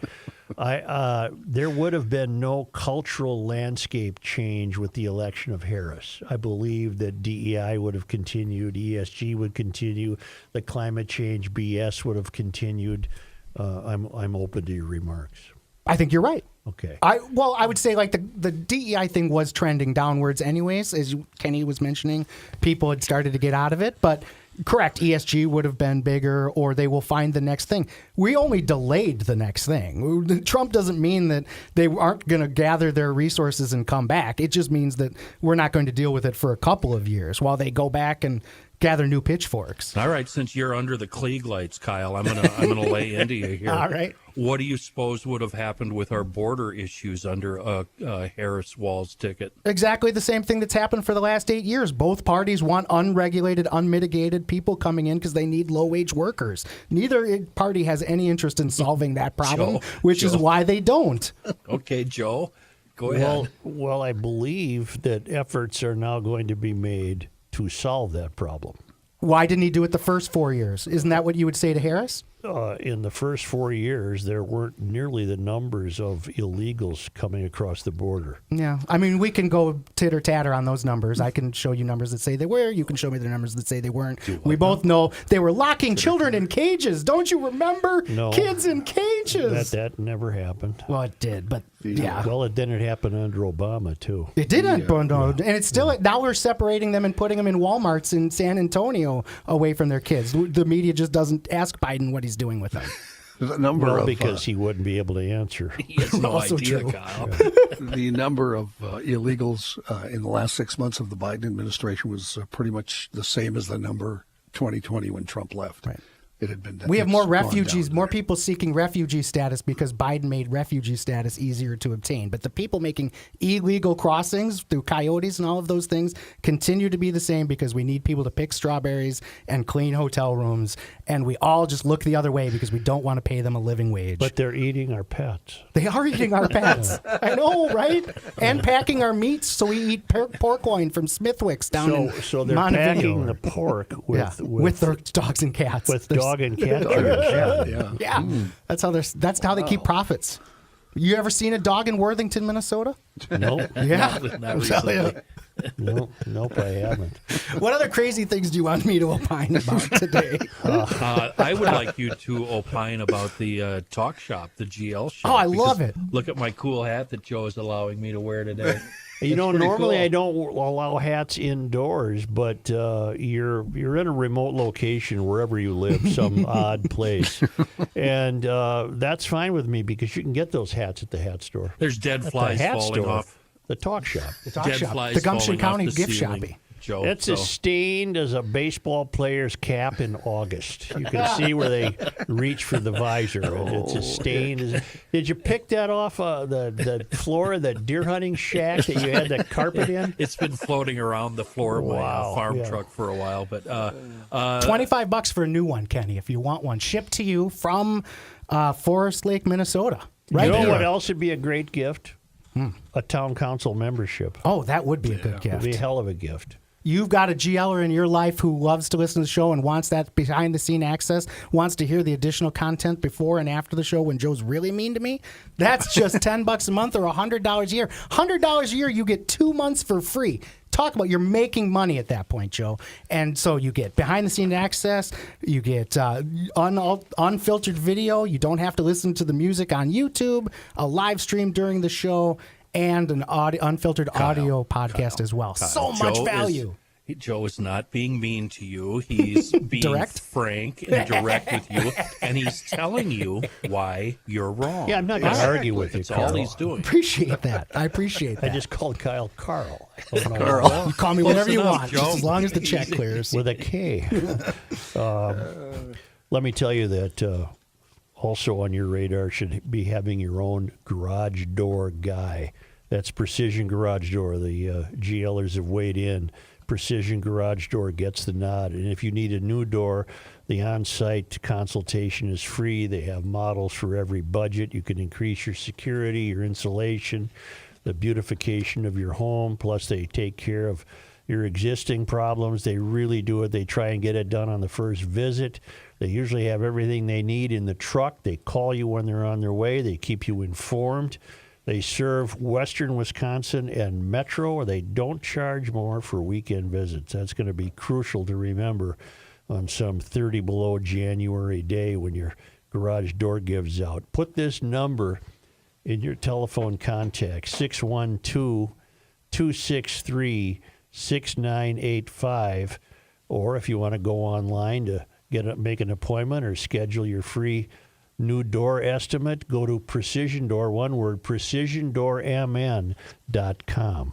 there would have been no cultural landscape change with the election of Harris. I believe that DEI would have continued, ESG would continue, the climate change BS would have continued. I'm open to your remarks. I think you're right. Okay. I would say like the DEI thing was trending downwards anyways, as Kenny was mentioning. People had started to get out of it, but correct, ESG would have been bigger, or they will find the next thing. We only delayed the next thing. Trump doesn't mean that they aren't going to gather their resources and come back. It just means that we're not going to deal with it for a couple of years while they go back and gather new pitchforks. All right, since you're under the Klieg lights, Kyle, I'm gonna lay into you here. All right. What do you suppose would have happened with our border issues under a Harris-Walsh ticket? Exactly the same thing that's happened for the last 8 years. Both parties want unregulated, unmitigated people coming in because they need low-wage workers. Neither party has any interest in solving that problem, which is why they don't. Okay, Joe, go ahead. Well, I believe that efforts are now going to be made to solve that problem. Why didn't he do it the first 4 years? Isn't that what you would say to Harris? In the first 4 years, there weren't nearly the numbers of illegals coming across the border. Yeah. I mean, we can go titter-tatter on those numbers. I can show you numbers that say they were. You can show me the numbers that say they weren't. We both know they were locking children in cages. Don't you remember? No. Kids in cages. That never happened. Well, it did, but yeah. Well, it didn't happen under Obama, too. It did, and it's still, now we're separating them and putting them in Walmarts in San Antonio away from their kids. The media just doesn't ask Biden what he's doing with them. The number because he wouldn't be able to answer. He has no Also idea, true. Kyle. the number of illegals in the last 6 months of the Biden administration was pretty much the same as the number 2020 when Trump left. Right. It had been. We have more it's gone refugees, down more there. people seeking refugee status because Biden made refugee status easier to obtain. But the people making illegal crossings through coyotes and all of those things continue to be the same because we need people to pick strawberries and clean hotel rooms. And we all just look the other way because we don't want to pay them a living wage. But they're eating our pets. They are eating our pets. I know, right? And packing our meats so we eat pork loin from Smithwick's down in So they're Montevideo. packing the pork with their dogs and cats. with There's- dog and cat trailers. Yeah, that's how they keep profits. You ever seen a dog in Worthington, Minnesota? Nope. Yeah, Not recently. Nope, I haven't. What other crazy things do you want me to opine about today? I would like you to opine about the talk shop, the GL shop. Oh, I because love it. Look at my cool hat that Joe is allowing me to wear today. You know, pretty normally cool. I don't allow hats indoors, but you're in a remote location wherever you live, some odd place, and that's fine with me because you can get those hats at the hat store. There's dead At flies the hat falling store, off. the talk shop. The talk Dead shop, flies the Gumption falling off County the gift ceiling, shopping. Joe. It's so. as stained as a baseball player's cap in August. You can see where they reach for the visor. It's as stained as. Did you pick that off the floor of the deer hunting shack that you had the carpet in? It's been floating around the floor of my Wow, farm yeah. truck for a while, but $25 for a new one, Kenny, if you want one, shipped to you from Forest Lake, Minnesota. Right You know here. what else would be a great gift? A town council membership. Oh, that would be a good It would be a gift. hell of a gift. You've got a GLer in your life who loves to listen to the show and wants that behind-the-scene access, wants to hear the additional content before and after the show when Joe's really mean to me. That's just $10 a month or $100 a year. $100 a year, you get 2 months for free. Talk about you're making money at that point, Joe. And so you get behind-the-scene access, you get unfiltered video, you don't have to listen to the music on YouTube, a live stream during the show, and an unfiltered audio podcast as well. So much value. Joe is not being mean to you. He's being Direct? frank and direct with you, and he's telling you why you're wrong. Yeah, I'm not going to argue with you, That's Carl. all he's doing. Appreciate that. I appreciate that. I just called Kyle Carl. Carl. You call me whatever you enough, want, Joe. just as long as the check clears. With a K. Let me tell you that also on your radar should be having your own garage door guy. That's Precision Garage Door. The GLers have weighed in. Precision Garage Door gets the nod. And if you need a new door, the on-site consultation is free. They have models for every budget. You can increase your security, your insulation, the beautification of your home. Plus, they take care of your existing problems. They really do it. They try and get it done on the first visit. They usually have everything they need in the truck. They call you when they're on their way. They keep you informed. They serve western Wisconsin and Metro, or they don't charge more for weekend visits. That's going to be crucial to remember on some 30 below January day when your garage door gives out. Put this number in your telephone contact, 612-263-6985, or if you want to go online to make an appointment or schedule your free new door estimate, go to Precision Door, one word, precisiondoormn.com.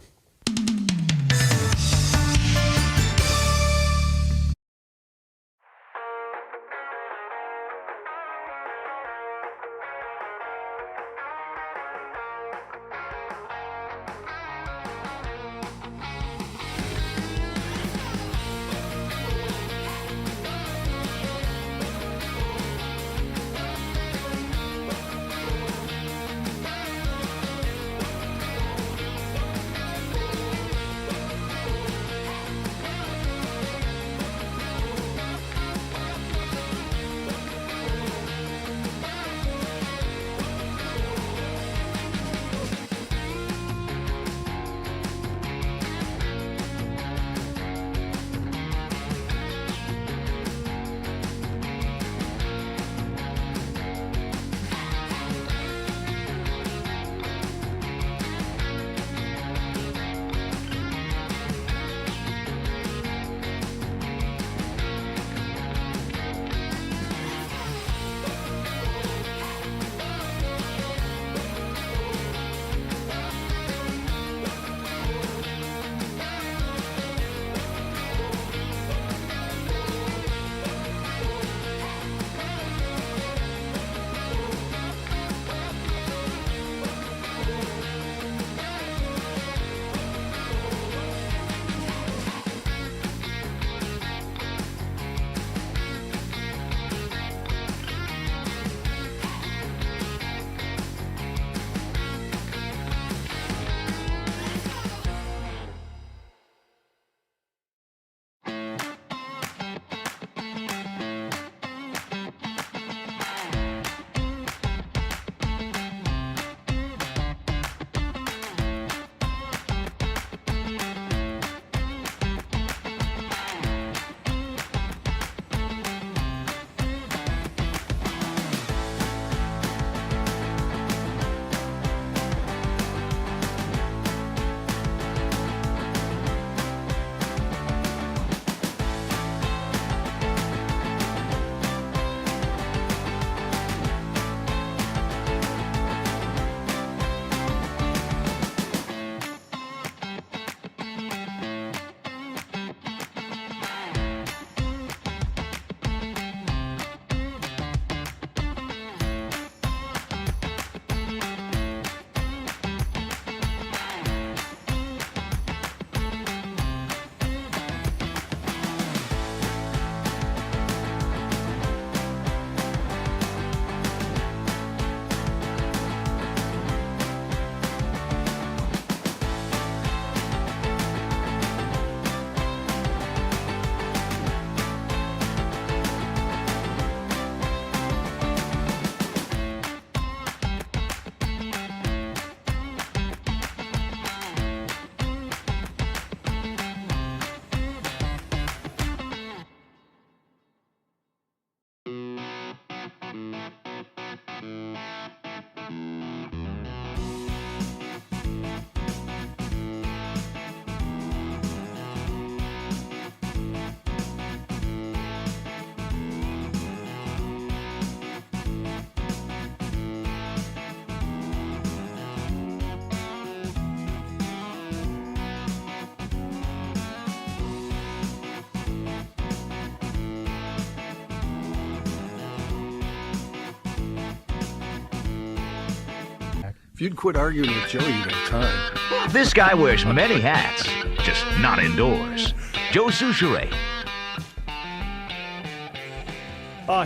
If you'd quit arguing with Joe, you'd have time. This guy wears many hats, just not indoors. Joe Souchere.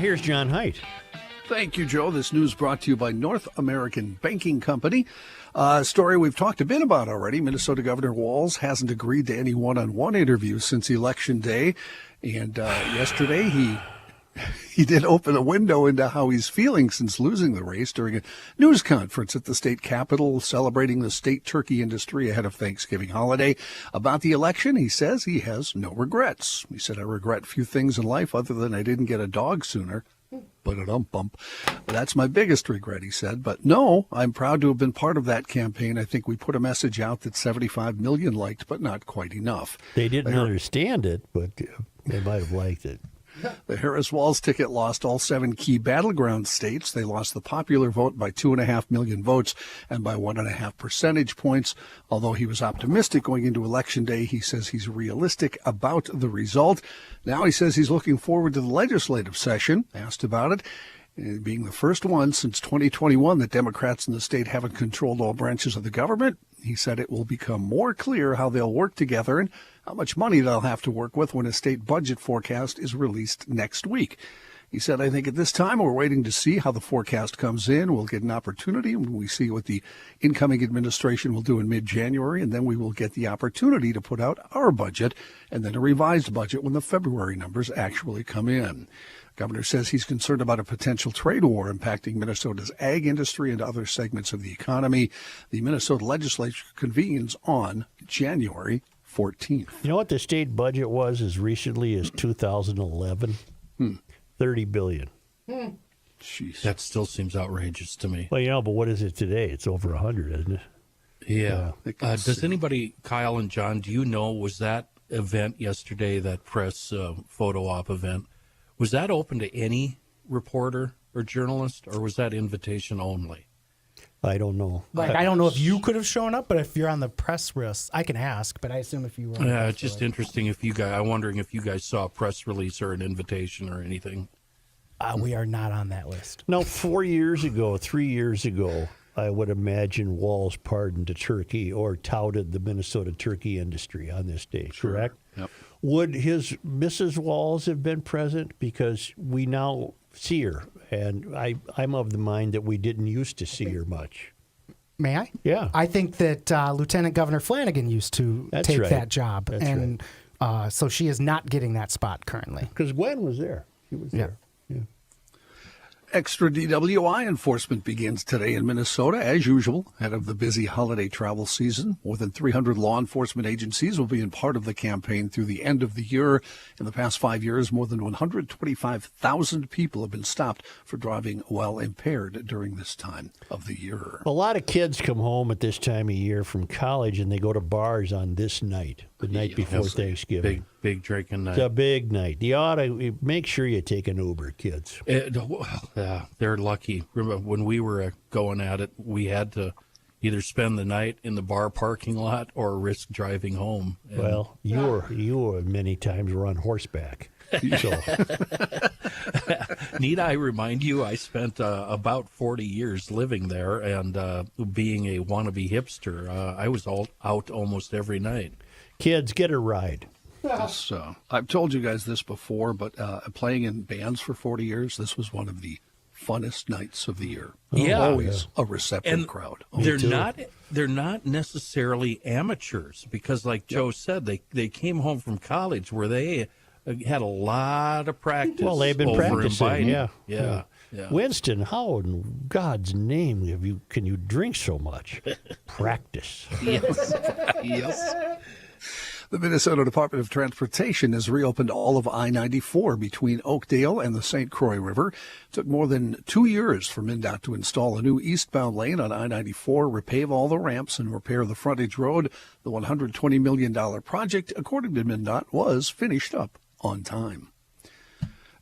Here's John Haidt. Thank you, Joe. This news brought to you by North American Banking Company. A story we've talked a bit about already. Minnesota Governor Walsh hasn't agreed to any one-on-one interviews since Election Day. And yesterday he did open a window into how he's feeling since losing the race during a news conference at the state capitol celebrating the state turkey industry ahead of Thanksgiving holiday. About the election, he says he has no regrets. He said, I regret few things in life other than I didn't get a dog sooner. Bump. That's my biggest regret, he said. But no, I'm proud to have been part of that campaign. I think we put a message out that 75 million liked, but not quite enough. They didn't understand it, but they might have liked it. The Harris-Walsh ticket lost all 7 key battleground states. They lost the popular vote by 2.5 million votes and by 1.5 percentage points. Although he was optimistic going into Election Day, he says he's realistic about the result. Now he says he's looking forward to the legislative session. Asked about it, being the first one since 2021 that Democrats in the state haven't controlled all branches of the government. He said it will become more clear how they'll work together and how much money they'll have to work with when a state budget forecast is released next week. He said, I think at this time we're waiting to see how the forecast comes in. We'll get an opportunity when we see what the incoming administration will do in mid-January, and then we will get the opportunity to put out our budget and then a revised budget when the February numbers actually come in. Governor says he's concerned about a potential trade war impacting Minnesota's ag industry and other segments of the economy. The Minnesota legislature convenes on January 14th. You know what the state budget was as recently as 2011? $30 billion. Jeez. That still seems outrageous to me. Well, but what is it today? It's over 100, isn't it? Yeah. Does anybody, Kyle and John, do you know, was that event yesterday, that press photo op event, was that open to any reporter or journalist, or was that invitation only? I don't know. I don't know if you could have shown up, but if you're on the press list, I can ask, but I assume if you were. Yeah, it's just interesting if you guys, I'm wondering if you guys saw a press release or an invitation or anything. We are not on that list. No, 3 years ago, I would imagine Walsh pardoned a turkey or touted the Minnesota turkey industry on this day, correct? Yep. Would his Mrs. Walsh have been present? Because we now see her, and I'm of the mind that we didn't used to see her much. May I? Yeah. I think that Lieutenant Governor Flanagan used to take that job, so she is not getting that spot currently. Because Gwen was there. She was there. Yeah. Extra DWI enforcement begins today in Minnesota, as usual, ahead of the busy holiday travel season. More than 300 law enforcement agencies will be in part of the campaign through the end of the year. In the past 5 years, more than 125,000 people have been stopped for driving while impaired during this time of the year. A lot of kids come home at this time of year from college, and they go to bars on this night, the night before Thanksgiving. Big drinking night. It's a big night. You ought to make sure you take an Uber, kids. They're lucky. Remember, when we were going at it, we had to either spend the night in the bar parking lot or risk driving home. And well, you were many times were on horseback. So. Need I remind you, I spent about 40 years living there, and being a wannabe hipster, I was out almost every night. Kids, get a ride. This, I've told you guys this before, but playing in bands for 40 years, this was one of the funnest nights of the year. Always a receptive crowd. They're not necessarily amateurs, because like Joe said, they came home from college where they had a lot of practice. Well, they've been practicing. Yeah. Winston, how in God's name can you drink so much? Practice. Yes. The Minnesota Department of Transportation has reopened all of I-94 between Oakdale and the St. Croix River. It took more than 2 years for MnDOT to install a new eastbound lane on I-94, repave all the ramps, and repair the frontage road. The $120 million project, according to MnDOT, was finished up on time.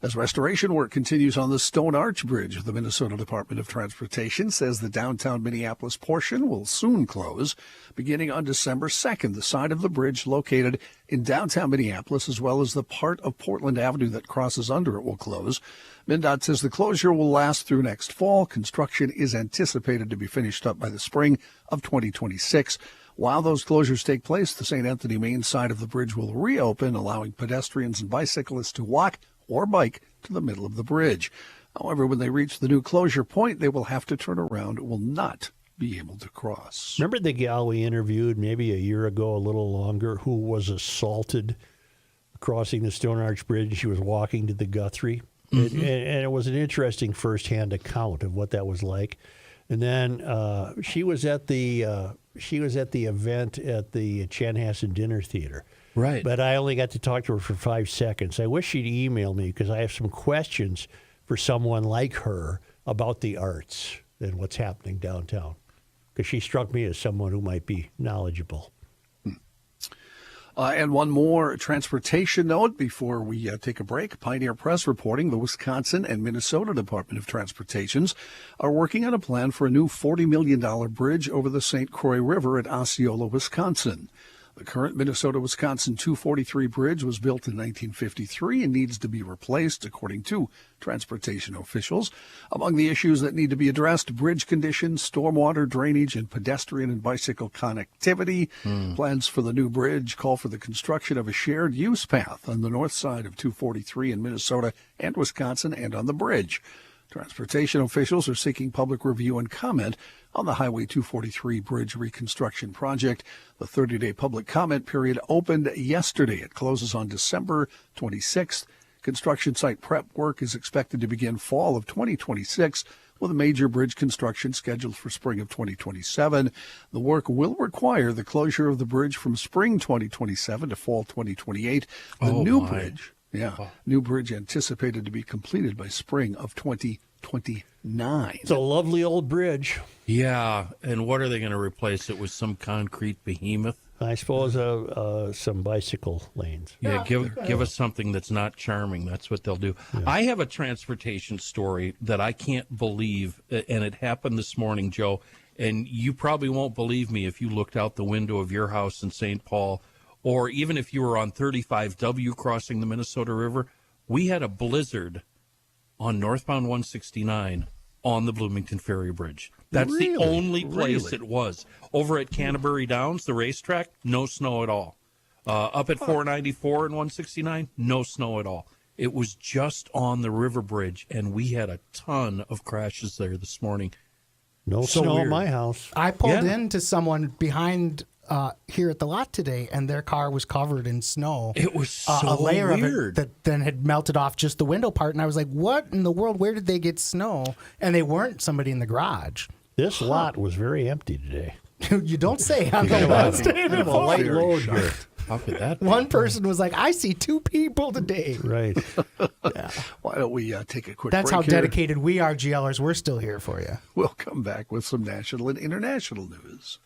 As restoration work continues on the Stone Arch Bridge, the Minnesota Department of Transportation says the downtown Minneapolis portion will soon close, beginning on December 2nd. The side of the bridge located in downtown Minneapolis, as well as the part of Portland Avenue that crosses under it, will close. MnDOT says the closure will last through next fall. Construction is anticipated to be finished up by the spring of 2026. While those closures take place, the St. Anthony Main side of the bridge will reopen, allowing pedestrians and bicyclists to walk or bike to the middle of the bridge. However, when they reach the new closure point, they will have to turn around and will not be able to cross. Remember the gal we interviewed maybe a year ago, a little longer, who was assaulted crossing the Stone Arch Bridge? She was walking to the Guthrie. Mm-hmm. And it was an interesting firsthand account of what that was like. And then she was at the event at the Chanhassen Dinner Theater. Right. But I only got to talk to her for 5 seconds. I wish she'd email me because I have some questions for someone like her about the arts and what's happening downtown. Because she struck me as someone who might be knowledgeable. And one more transportation note before we take a break. Pioneer Press reporting the Wisconsin and Minnesota Department of Transportations are working on a plan for a new $40 million bridge over the St. Croix River at Osceola, Wisconsin. The current Minnesota-Wisconsin 243 bridge was built in 1953 and needs to be replaced, according to transportation officials. Among the issues that need to be addressed, bridge conditions, stormwater drainage, and pedestrian and bicycle connectivity. Plans for the new bridge call for the construction of a shared use path on the north side of 243 in Minnesota and Wisconsin and on the bridge. Transportation officials are seeking public review and comment on the Highway 243 bridge reconstruction project. The 30-day public comment period opened yesterday. It closes on December 26th. Construction site prep work is expected to begin fall of 2026, with a major bridge construction scheduled for spring of 2027. The work will require the closure of the bridge from spring 2027 to fall 2028. New bridge anticipated to be completed by spring of 2029. It's a lovely old bridge. Yeah, and what are they going to replace it with? Some concrete behemoth? I suppose some bicycle lanes. Yeah, give us something that's not charming. That's what they'll do. Yeah. I have a transportation story that I can't believe, and it happened this morning, Joe, and you probably won't believe me if you looked out the window of your house in St. Paul, or even if you were on 35W crossing the Minnesota River. We had a blizzard on northbound 169 on the Bloomington Ferry Bridge. That's the only place it was. Over at Canterbury Downs, the racetrack, no snow at all. Up at 494 and 169, no snow at all. It was just on the river bridge, and we had a ton of crashes there this morning. No snow at my house. I pulled into someone behind here at the lot today, and their car was covered in snow. It was so a layer weird. of it that then had melted off just the window part, and I was like, what in the world? Where did they get snow? And they weren't somebody in the garage. This lot was very empty today. You don't say on the last day of a light load here. How could that be? One person was like, I see 2 people today. Right. Yeah. Why don't we take a quick That's break how here? dedicated we are, GLers. We're still here for you. We'll come back with some national and international news.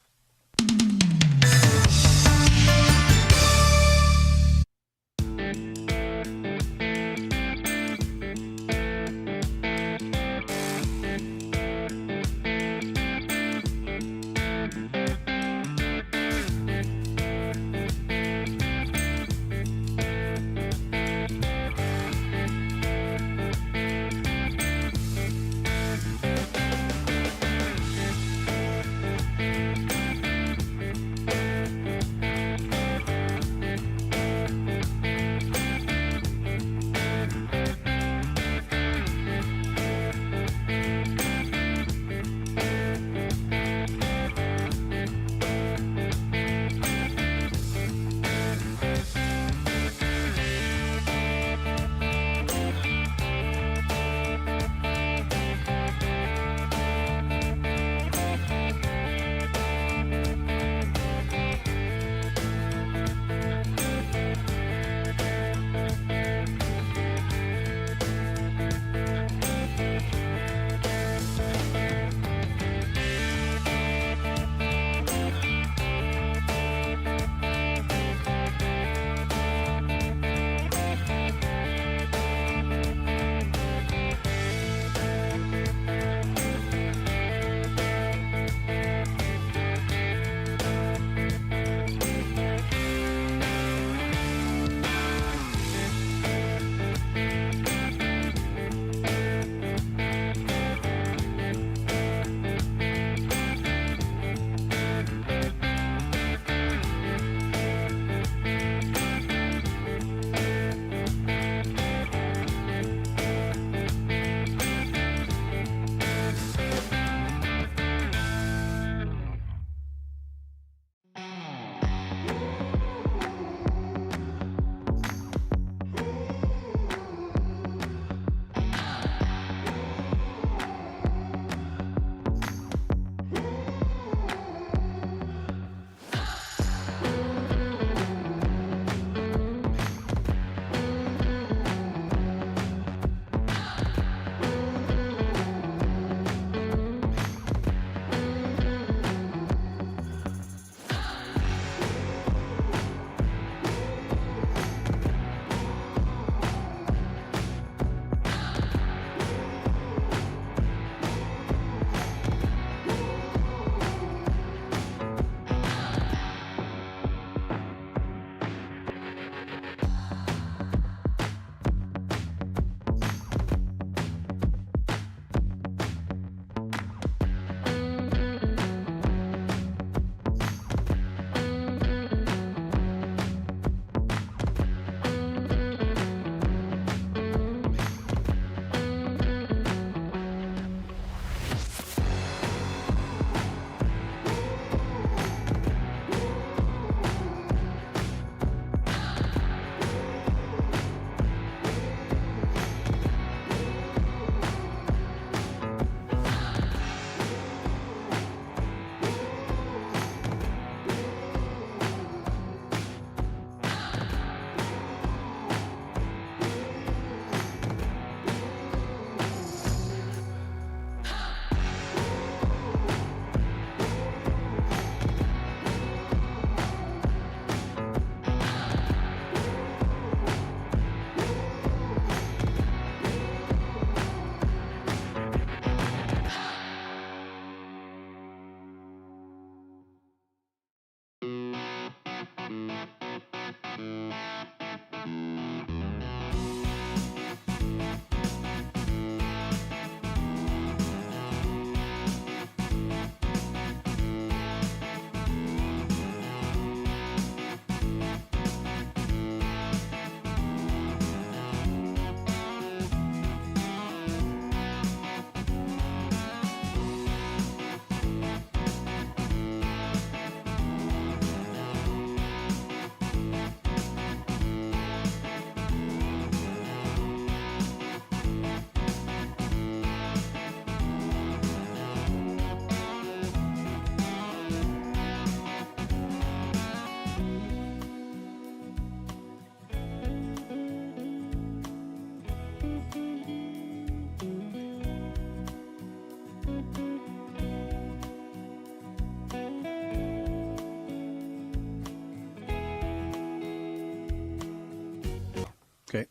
Okay.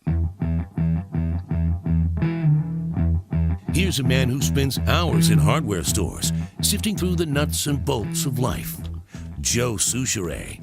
Here's a man who spends hours in hardware stores, sifting through the nuts and bolts of life. Joe Souchere.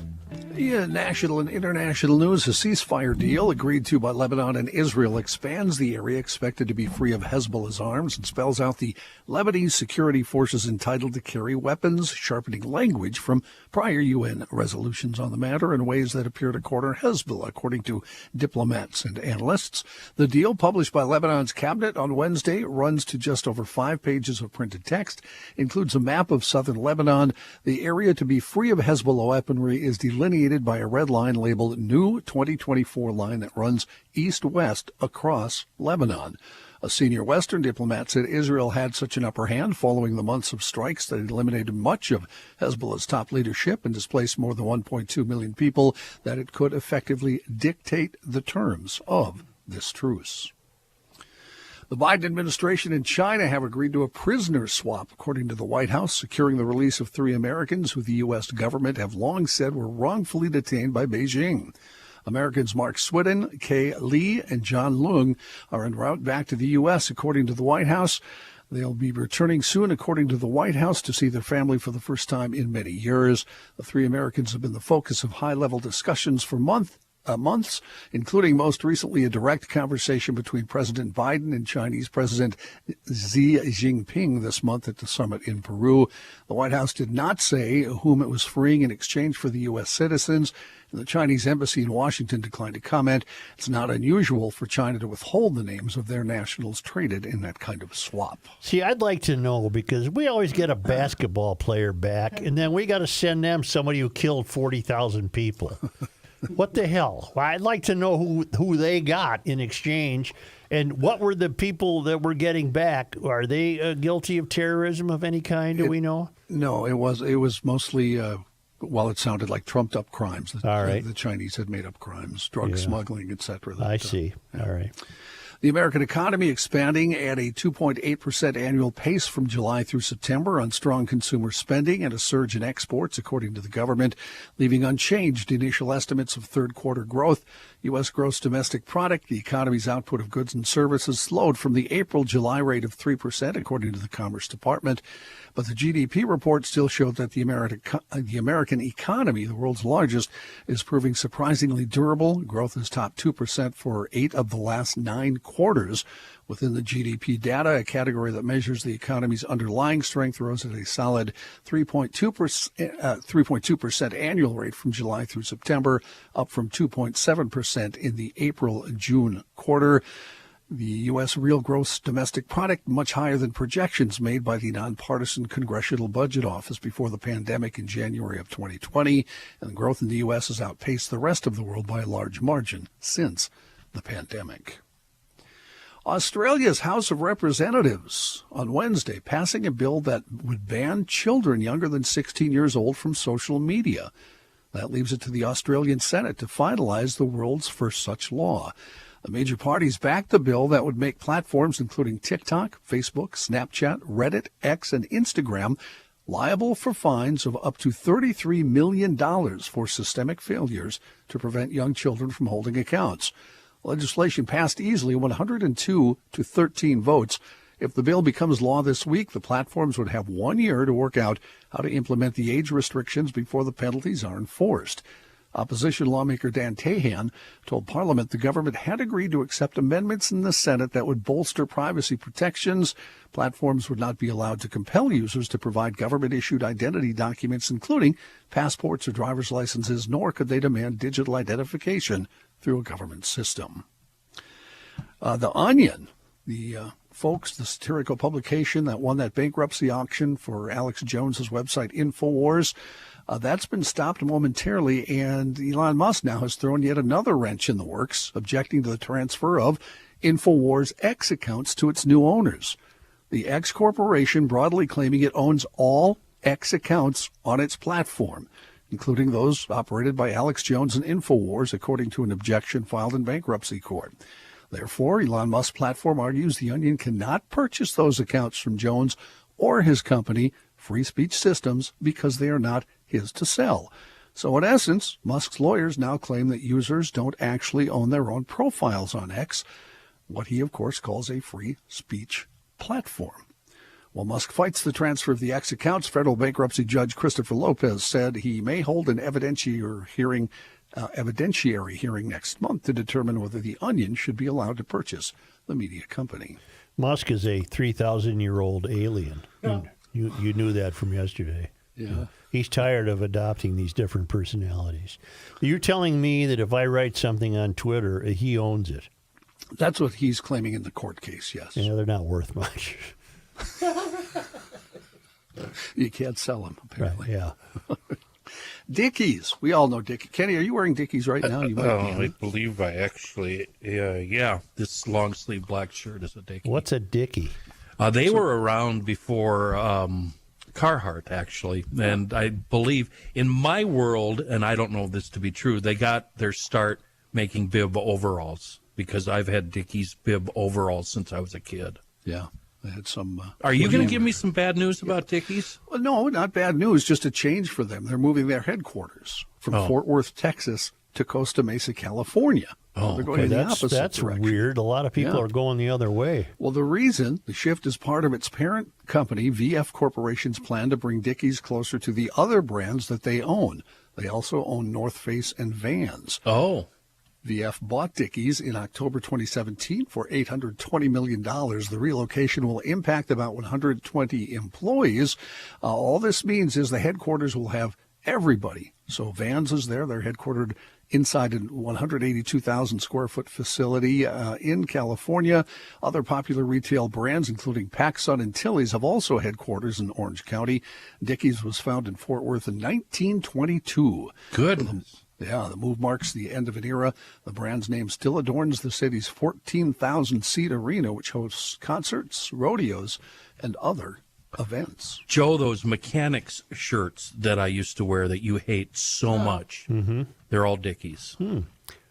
Yeah, national and international news. A ceasefire deal agreed to by Lebanon and Israel expands the area expected to be free of Hezbollah's arms and spells out the Lebanese security forces entitled to carry weapons, sharpening language from prior UN resolutions on the matter in ways that appear to corner Hezbollah, according to diplomats and analysts. The deal, published by Lebanon's cabinet on Wednesday, runs to just over 5 pages of printed text, includes a map of southern Lebanon. The area to be free of Hezbollah weaponry is delineated by a red line labeled New 2024 line that runs east-west across Lebanon. A senior Western diplomat said Israel had such an upper hand following the months of strikes that eliminated much of Hezbollah's top leadership and displaced more than 1.2 million people that it could effectively dictate the terms of this truce. The Biden administration and China have agreed to a prisoner swap, according to the White House, securing the release of 3 Americans who the U.S. government have long said were wrongfully detained by Beijing. Americans Mark Swidden, Kay Lee, and John Leung are en route back to the U.S., according to the White House. They'll be returning soon, according to the White House, to see their family for the first time in many years. The 3 Americans have been the focus of high-level discussions for months, including most recently a direct conversation between President Biden and Chinese President Xi Jinping this month at the summit in Peru. The White House did not say whom it was freeing in exchange for the U.S. citizens, and the Chinese embassy in Washington declined to comment. It's not unusual for China to withhold the names of their nationals traded in that kind of swap. See, I'd like to know, because we always get a basketball player back, and then we got to send them somebody who killed 40,000 people. What the hell? Well, I'd like to know who they got in exchange, and what were the people that were getting back? Are they guilty of terrorism of any kind? Do we know? No, it was mostly, it sounded like trumped-up crimes. All right. The Chinese had made up crimes, drug smuggling, etc. I see. All right. The American economy expanding at a 2.8% annual pace from July through September on strong consumer spending and a surge in exports, according to the government, leaving unchanged initial estimates of third-quarter growth. U.S. gross domestic product, the economy's output of goods and services, slowed from the April-July rate of 3%, according to the Commerce Department. But the GDP report still showed that the American economy, the world's largest, is proving surprisingly durable. Growth has topped 2% for 8 of the last 9 quarters. Within the GDP data, a category that measures the economy's underlying strength rose at a solid 3.2% annual rate from July through September, up from 2.7% in the April-June quarter. The U.S. real gross domestic product much higher than projections made by the nonpartisan Congressional Budget Office before the pandemic in January of 2020, and the growth in the U.S. has outpaced the rest of the world by a large margin since the pandemic. Australia's House of Representatives on Wednesday passing a bill that would ban children younger than 16 years old from social media. That leaves it to the Australian Senate to finalize the world's first such law. The major parties backed the bill that would make platforms including TikTok, Facebook, Snapchat, Reddit, X, and Instagram liable for fines of up to $33 million for systemic failures to prevent young children from holding accounts. Legislation passed easily, 102 to 13 votes. If the bill becomes law this week, the platforms would have 1 year to work out how to implement the age restrictions before the penalties are enforced. Opposition lawmaker Dan Tehan told Parliament the government had agreed to accept amendments in the Senate that would bolster privacy protections. Platforms would not be allowed to compel users to provide government-issued identity documents, including passports or driver's licenses, nor could they demand digital identification through a government system. The Onion, the satirical publication that won that bankruptcy auction for Alex Jones's website InfoWars, that's been stopped momentarily, and Elon Musk now has thrown yet another wrench in the works, objecting to the transfer of InfoWars X accounts to its new owners. The X Corporation broadly claiming it owns all X accounts on its platform, including those operated by Alex Jones and InfoWars, according to an objection filed in bankruptcy court. Therefore, Elon Musk's platform argues the Onion cannot purchase those accounts from Jones or his company, Free Speech Systems, because they are not his to sell. So in essence, Musk's lawyers now claim that users don't actually own their own profiles on X, what he, of course, calls a free speech platform. While Musk fights the transfer of the X accounts, federal bankruptcy judge Christopher Lopez said he may hold an evidentiary hearing next month to determine whether the Onion should be allowed to purchase the media company. Musk is a 3,000-year-old alien. You knew that from yesterday. Yeah. He's tired of adopting these different personalities. You're telling me that if I write something on Twitter, he owns it? That's what he's claiming in the court case, yes. Yeah, they're not worth much. You can't sell them, apparently. Right, yeah. Dickies. We all know Dickies. Kenny, are you wearing Dickies right now? You might be. I believe I actually, yeah, this long sleeve black shirt is a Dickie. What's a Dickie? They were around before Carhartt, actually. And I believe in my world, and I don't know this to be true, they got their start making bib overalls, because I've had Dickies bib overalls since I was a kid. Yeah. They had some. Are you going to give me some bad news about Dickies? Well, no, not bad news, just a change for them. They're moving their headquarters from Fort Worth, Texas to Costa Mesa, California. They're going in the opposite direction. Weird. A lot of people are going the other way. Well, the shift is part of its parent company, VF Corporation's plan to bring Dickies closer to the other brands that they own. They also own North Face and Vans. Oh. VF bought Dickies in October 2017 for $820 million. The relocation will impact about 120 employees. All this means is the headquarters will have everybody. So Vans is there. They're headquartered inside a 182,000 square foot facility in California. Other popular retail brands, including PacSun and Tilly's, have also headquarters in Orange County. Dickies was founded in Fort Worth in 1922. Goodness. Yeah, the move marks the end of an era. The brand's name still adorns the city's 14,000-seat arena, which hosts concerts, rodeos, and other events. Joe, those mechanics shirts that I used to wear that you hate so much, they're all Dickies.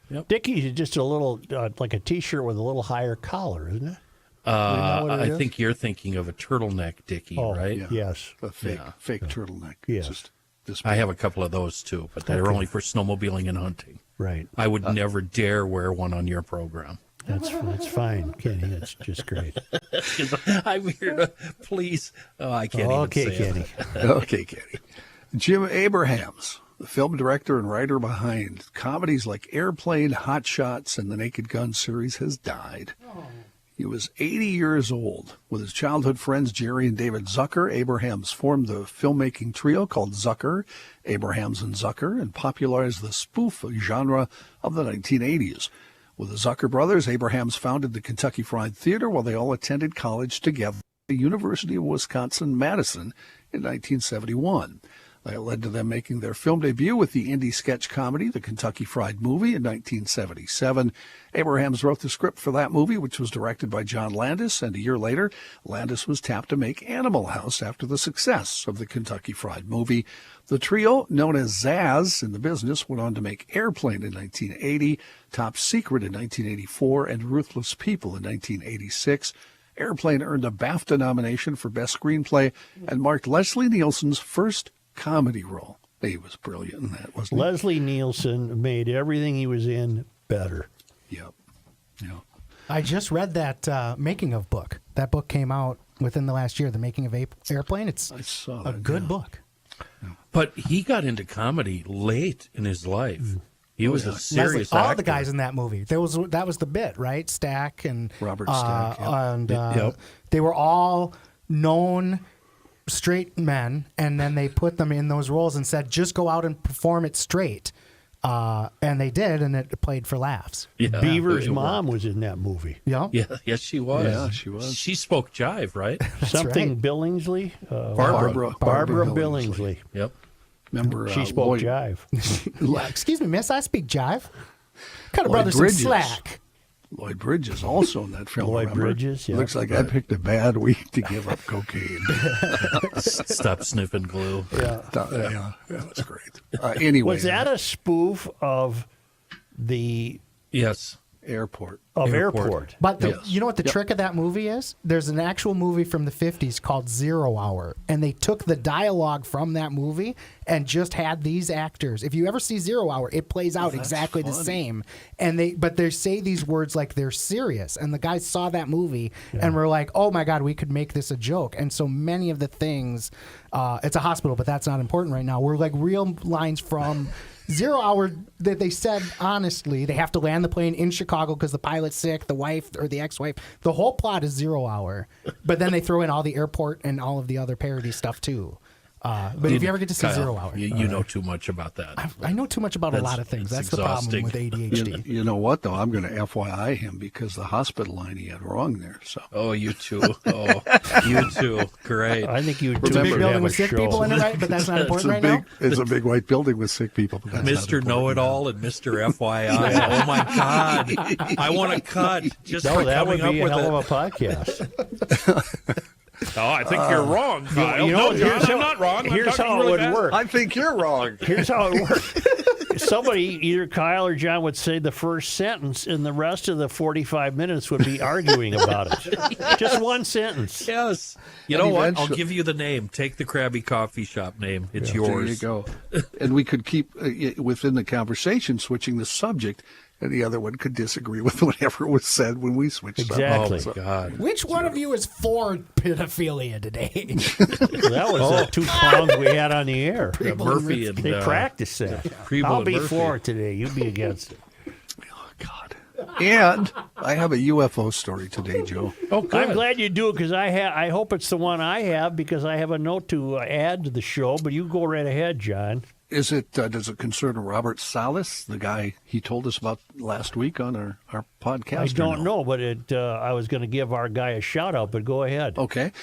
Yep. Dickies is just a little, like a T-shirt with a little higher collar, isn't it? I think you're thinking of a turtleneck Dickie, right? Yeah. Yes. A fake turtleneck. Yes. Just this I have a couple of those, too, but they're only for snowmobiling and hunting. Right. I would never dare wear one on your program. That's fine, Kenny. That's just great. I'm here to please. Oh, I can't even say Kenny. Okay, Kenny. Jim Abrahams, the film director and writer behind comedies like Airplane, Hot Shots, and the Naked Gun series, has died. He was 80 years old. With his childhood friends Jerry and David Zucker, Abrahams formed the filmmaking trio called Zucker, Abrahams and Zucker, and popularized the spoof genre of the 1980s. With the Zucker brothers, Abrahams founded the Kentucky Fried Theater while they all attended college together at the University of Wisconsin-Madison in 1971. That led to them making their film debut with the indie sketch comedy, The Kentucky Fried Movie, in 1977. Abrahams wrote the script for that movie, which was directed by John Landis, and a year later, Landis was tapped to make Animal House after the success of The Kentucky Fried Movie. The trio, known as Zaz in the business, went on to make Airplane in 1980, Top Secret in 1984, and Ruthless People in 1986. Airplane earned a BAFTA nomination for Best Screenplay and marked Leslie Nielsen's first comedy role. He was brilliant in that, wasn't he? Leslie Nielsen made everything he was in better. Yep. I just read that making of book. That book came out within the last year, The Making of Airplane. It's I saw a that, good book. But he got into comedy late in his life. He was a serious all actor. the guys in that movie. That was the bit, right? Stack and Robert Stack, and they were all known straight men, and then they put them in those roles and said, "Just go out and perform it straight." And they did, and it played for laughs. Yeah, Beaver's mom was in that movie. Yeah, yes, she was. Yeah, she was. She spoke jive, right? Something right. Billingsley. Barbara Billingsley. Yep. Remember, She spoke Lloyd, jive. Yeah, excuse me, miss. I speak jive. Cut a Lloyd brother some Bridges. slack. Lloyd Bridges also in that film. Lloyd remember? Bridges, yeah. Looks like I picked a bad week to give up cocaine. Stop sniffing glue. Yeah, that's great. Anyway, Was that a spoof of the Yes. airport? airport? But you know what the trick of that movie is? There's an actual movie from the 50s called 0 Hour, and they took the dialogue from that movie and just had these actors. If you ever see 0 Hour, it plays out exactly the same. And they say these words like they're serious. And the guys saw that movie and were like, "Oh my God, we could make this a joke." And so many of the things, it's a hospital, but that's not important right now. Were like real lines from 0 Hour that they said honestly. They have to land the plane in Chicago because the pilot's sick, the wife or the ex-wife. The whole plot is 0 Hour, but then they throw in all the airport and all of the other parody stuff too. But if you ever get to see Kyle, 0 Hour, you know too much about that. I know too much about a lot of things. That's the problem with ADHD. You know what, though? I'm going to FYI him because the hospital line he had wrong there. So. Oh, you too. Oh, you too. Great. I think you It's a big building with sick people in it, right? But that's not important right now. It's a big white building with sick people. But that's not Mr. important Know-It-All and Mr. FYI. Oh, my God. I want to cut just for that would coming be up a with hell it. of a podcast. Oh, I think you're wrong, Kyle. you know, no, John, here's I'm not wrong. I'm Here's talking how it really would fast. work. I think you're wrong. Here's how it works. Somebody, either Kyle or John, would say the first sentence, and the rest of the 45 minutes would be arguing about it. Just one sentence. Yes. You And know what? I'll eventually- give you the name. Take the Krabby Coffee Shop name. It's There you yours. go. And we could keep within the conversation switching the subject, and the other one could disagree with whatever was said when we switched. Exactly. Oh, my God. Which one of you is for pedophilia today? That was the 2 pounds we had on the air. Murphy and They practiced that. Preble I'll and be Murphy. for it today. You be against it. Oh, God. And I have a UFO story today, Joe. Oh, good. I'm glad you do it because I hope it's the one I have because I have a note to add to the show. But you go right ahead, John. Is it? Does it concern Robert Salas, the guy he told us about last week on our podcast? I or don't no? know, but I was going to give our guy a shout out. But go ahead. Okay.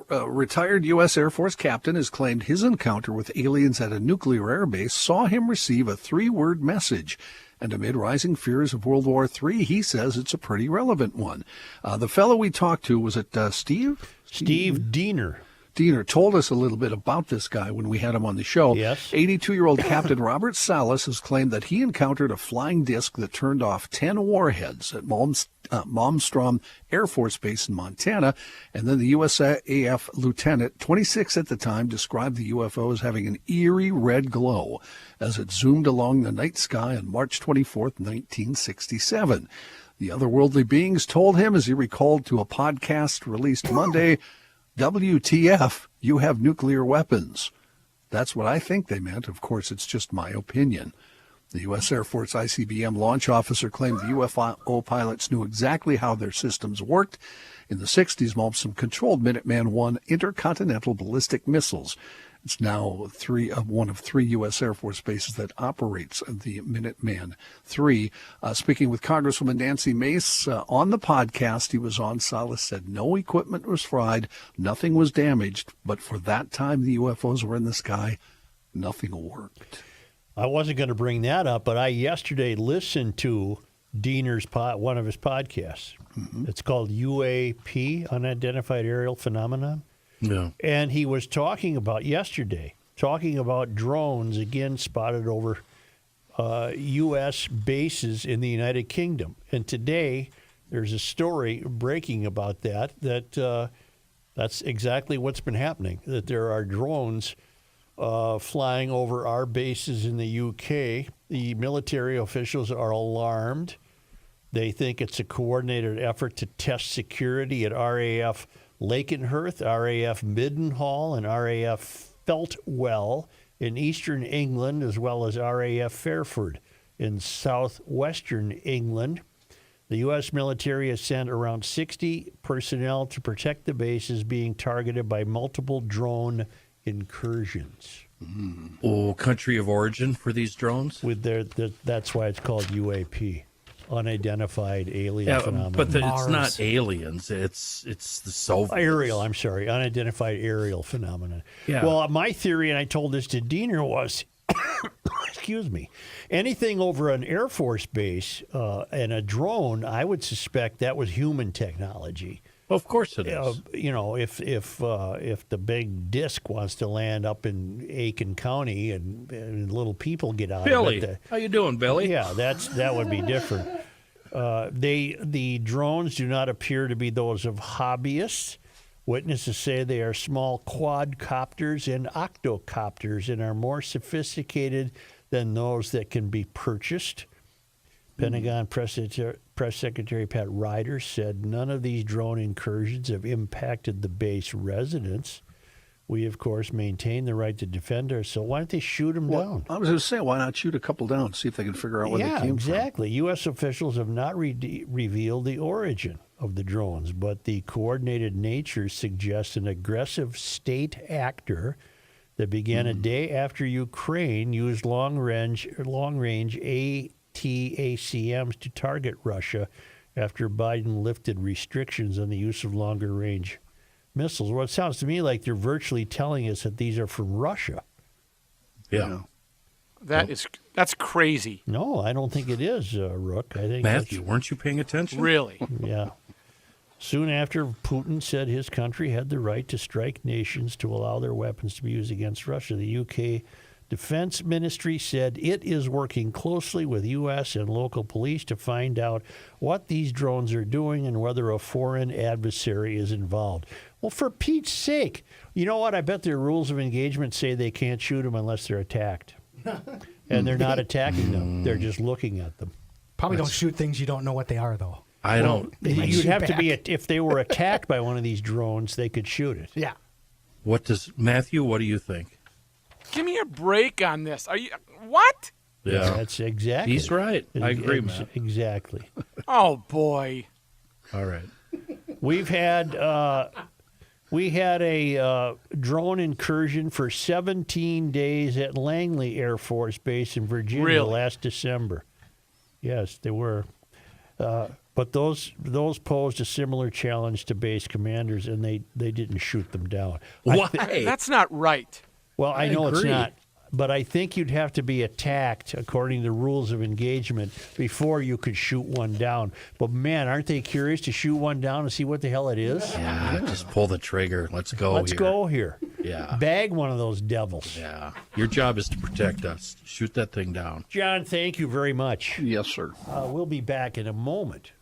Retired U.S. Air Force captain has claimed his encounter with aliens at a nuclear airbase saw him receive a 3-word message. And amid rising fears of World War III, he says it's a pretty relevant one. The fellow we talked to, was it Steve? Steve Diener. Diener told us a little bit about this guy when we had him on the show. Yes. 82-year-old Captain Robert Salas has claimed that he encountered a flying disc that turned off 10 warheads at Malmstrom Air Force Base in Montana. And then the USAF lieutenant, 26 at the time, described the UFO as having an eerie red glow as it zoomed along the night sky on March 24th, 1967. The otherworldly beings told him, as he recalled to a podcast released Monday, WTF, you have nuclear weapons. That's what I think they meant. Of course, it's just my opinion. The U.S. Air Force ICBM launch officer claimed the UFO pilots knew exactly how their systems worked. In the 60s, Malmstrom controlled Minuteman I intercontinental ballistic missiles. It's now one of 3 U.S. Air Force bases that operates the Minuteman III. Speaking with Congresswoman Nancy Mace on the podcast he was on, Salas said no equipment was fried, nothing was damaged, but for that time the UFOs were in the sky, nothing worked. I wasn't going to bring that up, but I yesterday listened to Diener's one of his podcasts. Mm-hmm. It's called UAP, Unidentified Aerial Phenomenon. Yeah. And he was talking about drones again spotted over U.S. bases in the United Kingdom. And today there's a story breaking about that's exactly what's been happening, that there are drones flying over our bases in the UK. The military officials are alarmed. They think it's a coordinated effort to test security at RAF Lakenheath, RAF Middenhall, and RAF Feltwell in eastern England, as well as RAF Fairford in southwestern England. The U.S. military has sent around 60 personnel to protect the bases being targeted by multiple drone incursions. Oh, country of origin for these drones? That's why it's called UAP, unidentified alien phenomenon. But it's not aliens. It's the Soviets. Unidentified aerial phenomenon. Yeah. Well, my theory, and I told this to Diener, was, excuse me, anything over an Air Force base and a drone, I would suspect that was human technology. Of course it is. If the big disc wants to land up in Aiken County and little people get out Billy, of it. how you doing, Billy? Yeah, that would be different. The drones do not appear to be those of hobbyists. Witnesses say they are small quadcopters and octocopters and are more sophisticated than those that can be purchased. Pentagon Press Secretary Pat Ryder said none of these drone incursions have impacted the base residents. We, of course, maintain the right to defend ourselves. Why don't they shoot them down? I was going to say, why not shoot a couple down, see if they can figure out where they came exactly. U.S. officials have not revealed the origin of the drones, but the coordinated nature suggests an aggressive state actor that began a day after Ukraine used long-range ATACMs to target Russia after Biden lifted restrictions on the use of longer-range missiles. Well, it sounds to me like they're virtually telling us that these are from Russia. Yeah. That's crazy. No, I don't think it is, Rook. I think Matthew, weren't you paying attention? Really? Yeah. Soon after, Putin said his country had the right to strike nations to allow their weapons to be used against Russia. The UK Defense Ministry said it is working closely with U.S. and local police to find out what these drones are doing and whether a foreign adversary is involved. Well, for Pete's sake, you know what? I bet their rules of engagement say they can't shoot them unless they're attacked. And they're not attacking them. They're just looking at them. Probably don't shoot things you don't know what they are, though. I don't. You'd have to be, if they were attacked by one of these drones, they could shoot it. Yeah. Matthew, what do you think? Give me a break on this. Are you what? Yeah, that's exactly. He's right. I agree, Matt. Exactly. Oh boy. All right. We had a drone incursion for 17 days at Langley Air Force Base in Virginia last December. Yes, they were. But those posed a similar challenge to base commanders, and they didn't shoot them down. Why? That's not right. Well, I know agree. it's not, but I think you'd have to be attacked according to the rules of engagement before you could shoot one down. But man, aren't they curious to shoot one down and see what the hell it is? Yeah, just pull the trigger. Let's go. Let's go here. Yeah. Bag one of those devils. Yeah. Your job is to protect us. Shoot that thing down. John, thank you very much. Yes, sir. We'll be back in a moment.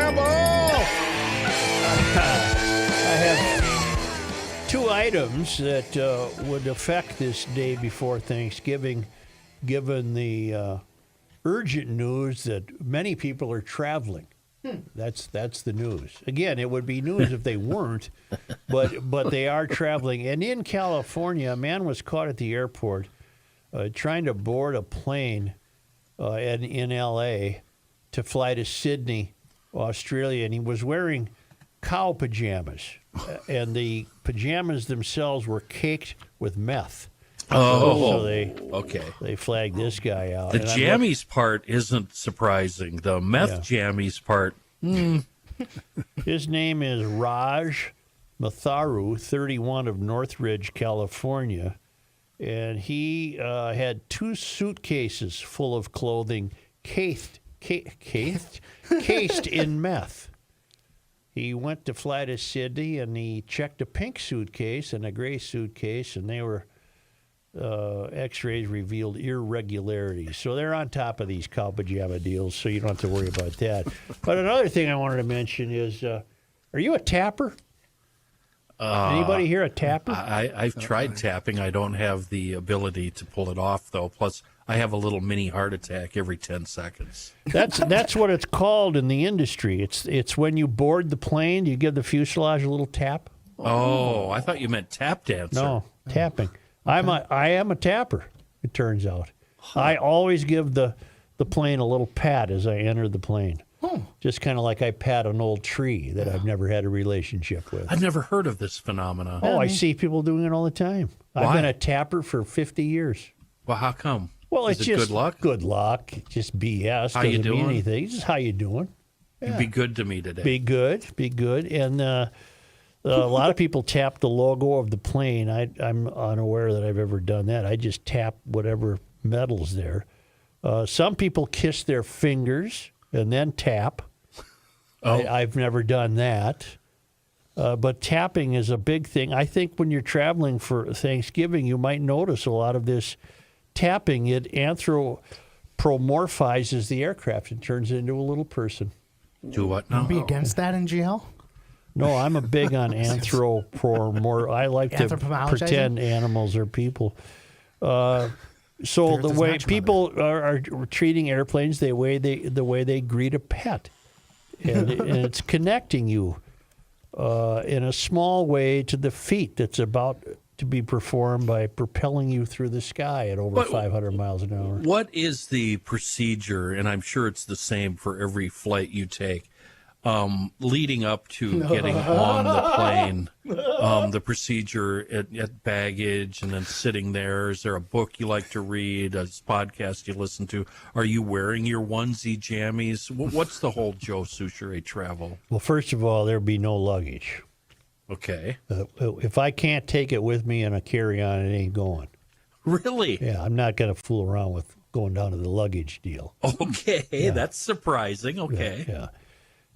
Rebel! I have two items that would affect this day before Thanksgiving, given the urgent news that many people are traveling. That's the news. Again, it would be news if they weren't, but they are traveling. And in California, a man was caught at the airport trying to board a plane in L.A. to fly to Sydney, Australia, and he was wearing cow pajamas, and the pajamas themselves were caked with meth. So they flagged this guy out. The jammies part isn't surprising. The meth jammies part. His name is Raj Matharu, 31, of Northridge, California, and he had 2 suitcases full of clothing cased in meth. He went to fly to Sydney, and he checked a pink suitcase and a gray suitcase, and they were X-rays revealed irregularities. So they're on top of these cow pajama deals, so you don't have to worry about that. But another thing I wanted to mention is, are you a tapper? Anybody here a tapper? I've tried tapping. I don't have the ability to pull it off, though. Plus, I have a little mini heart attack every 10 seconds. That's what it's called in the industry. It's when you board the plane, you give the fuselage a little tap. Oh, I thought you meant tap dancer. No, tapping. I am a tapper, it turns out. I always give the plane a little pat as I enter the plane. Just kind of like I pat an old tree that I've never had a relationship with. I've never heard of this phenomena. Oh, I see people doing it all the time. Why? I've been a tapper for 50 years. Well, how come? Well, Is it's it just good luck? Good luck. Just BS. How you Doesn't mean doing? anything. It's just how you doing. You'd be good to me today. Be good. And a lot of people tap the logo of the plane. I'm unaware that I've ever done that. I just tap whatever metal's there. Some people kiss their fingers and then tap. I've never done that. But tapping is a big thing. I think when you're traveling for Thanksgiving, you might notice a lot of this tapping. It anthropomorphizes the aircraft and turns it into a little person. Do what now? Be against that in GL? No, I'm a big on I like to pretend animals are people. So the way people are treating airplanes, the way they greet a pet, and it's connecting you in a small way to the feat that's about to be performed by propelling you through the sky at over 500 miles an hour. What is the procedure, and I'm sure it's the same for every flight you take, leading up to getting on the plane, the procedure at baggage and then sitting there? Is there a book you like to read, a podcast you listen to? Are you wearing your onesie jammies? What's the whole Joe Souchere travel? Well, first of all, there'll be no luggage. Okay. If I can't take it with me in a carry-on, it ain't going. Really? Yeah, I'm not going to fool around with going down to the luggage deal. Okay, that's surprising. Okay. Yeah.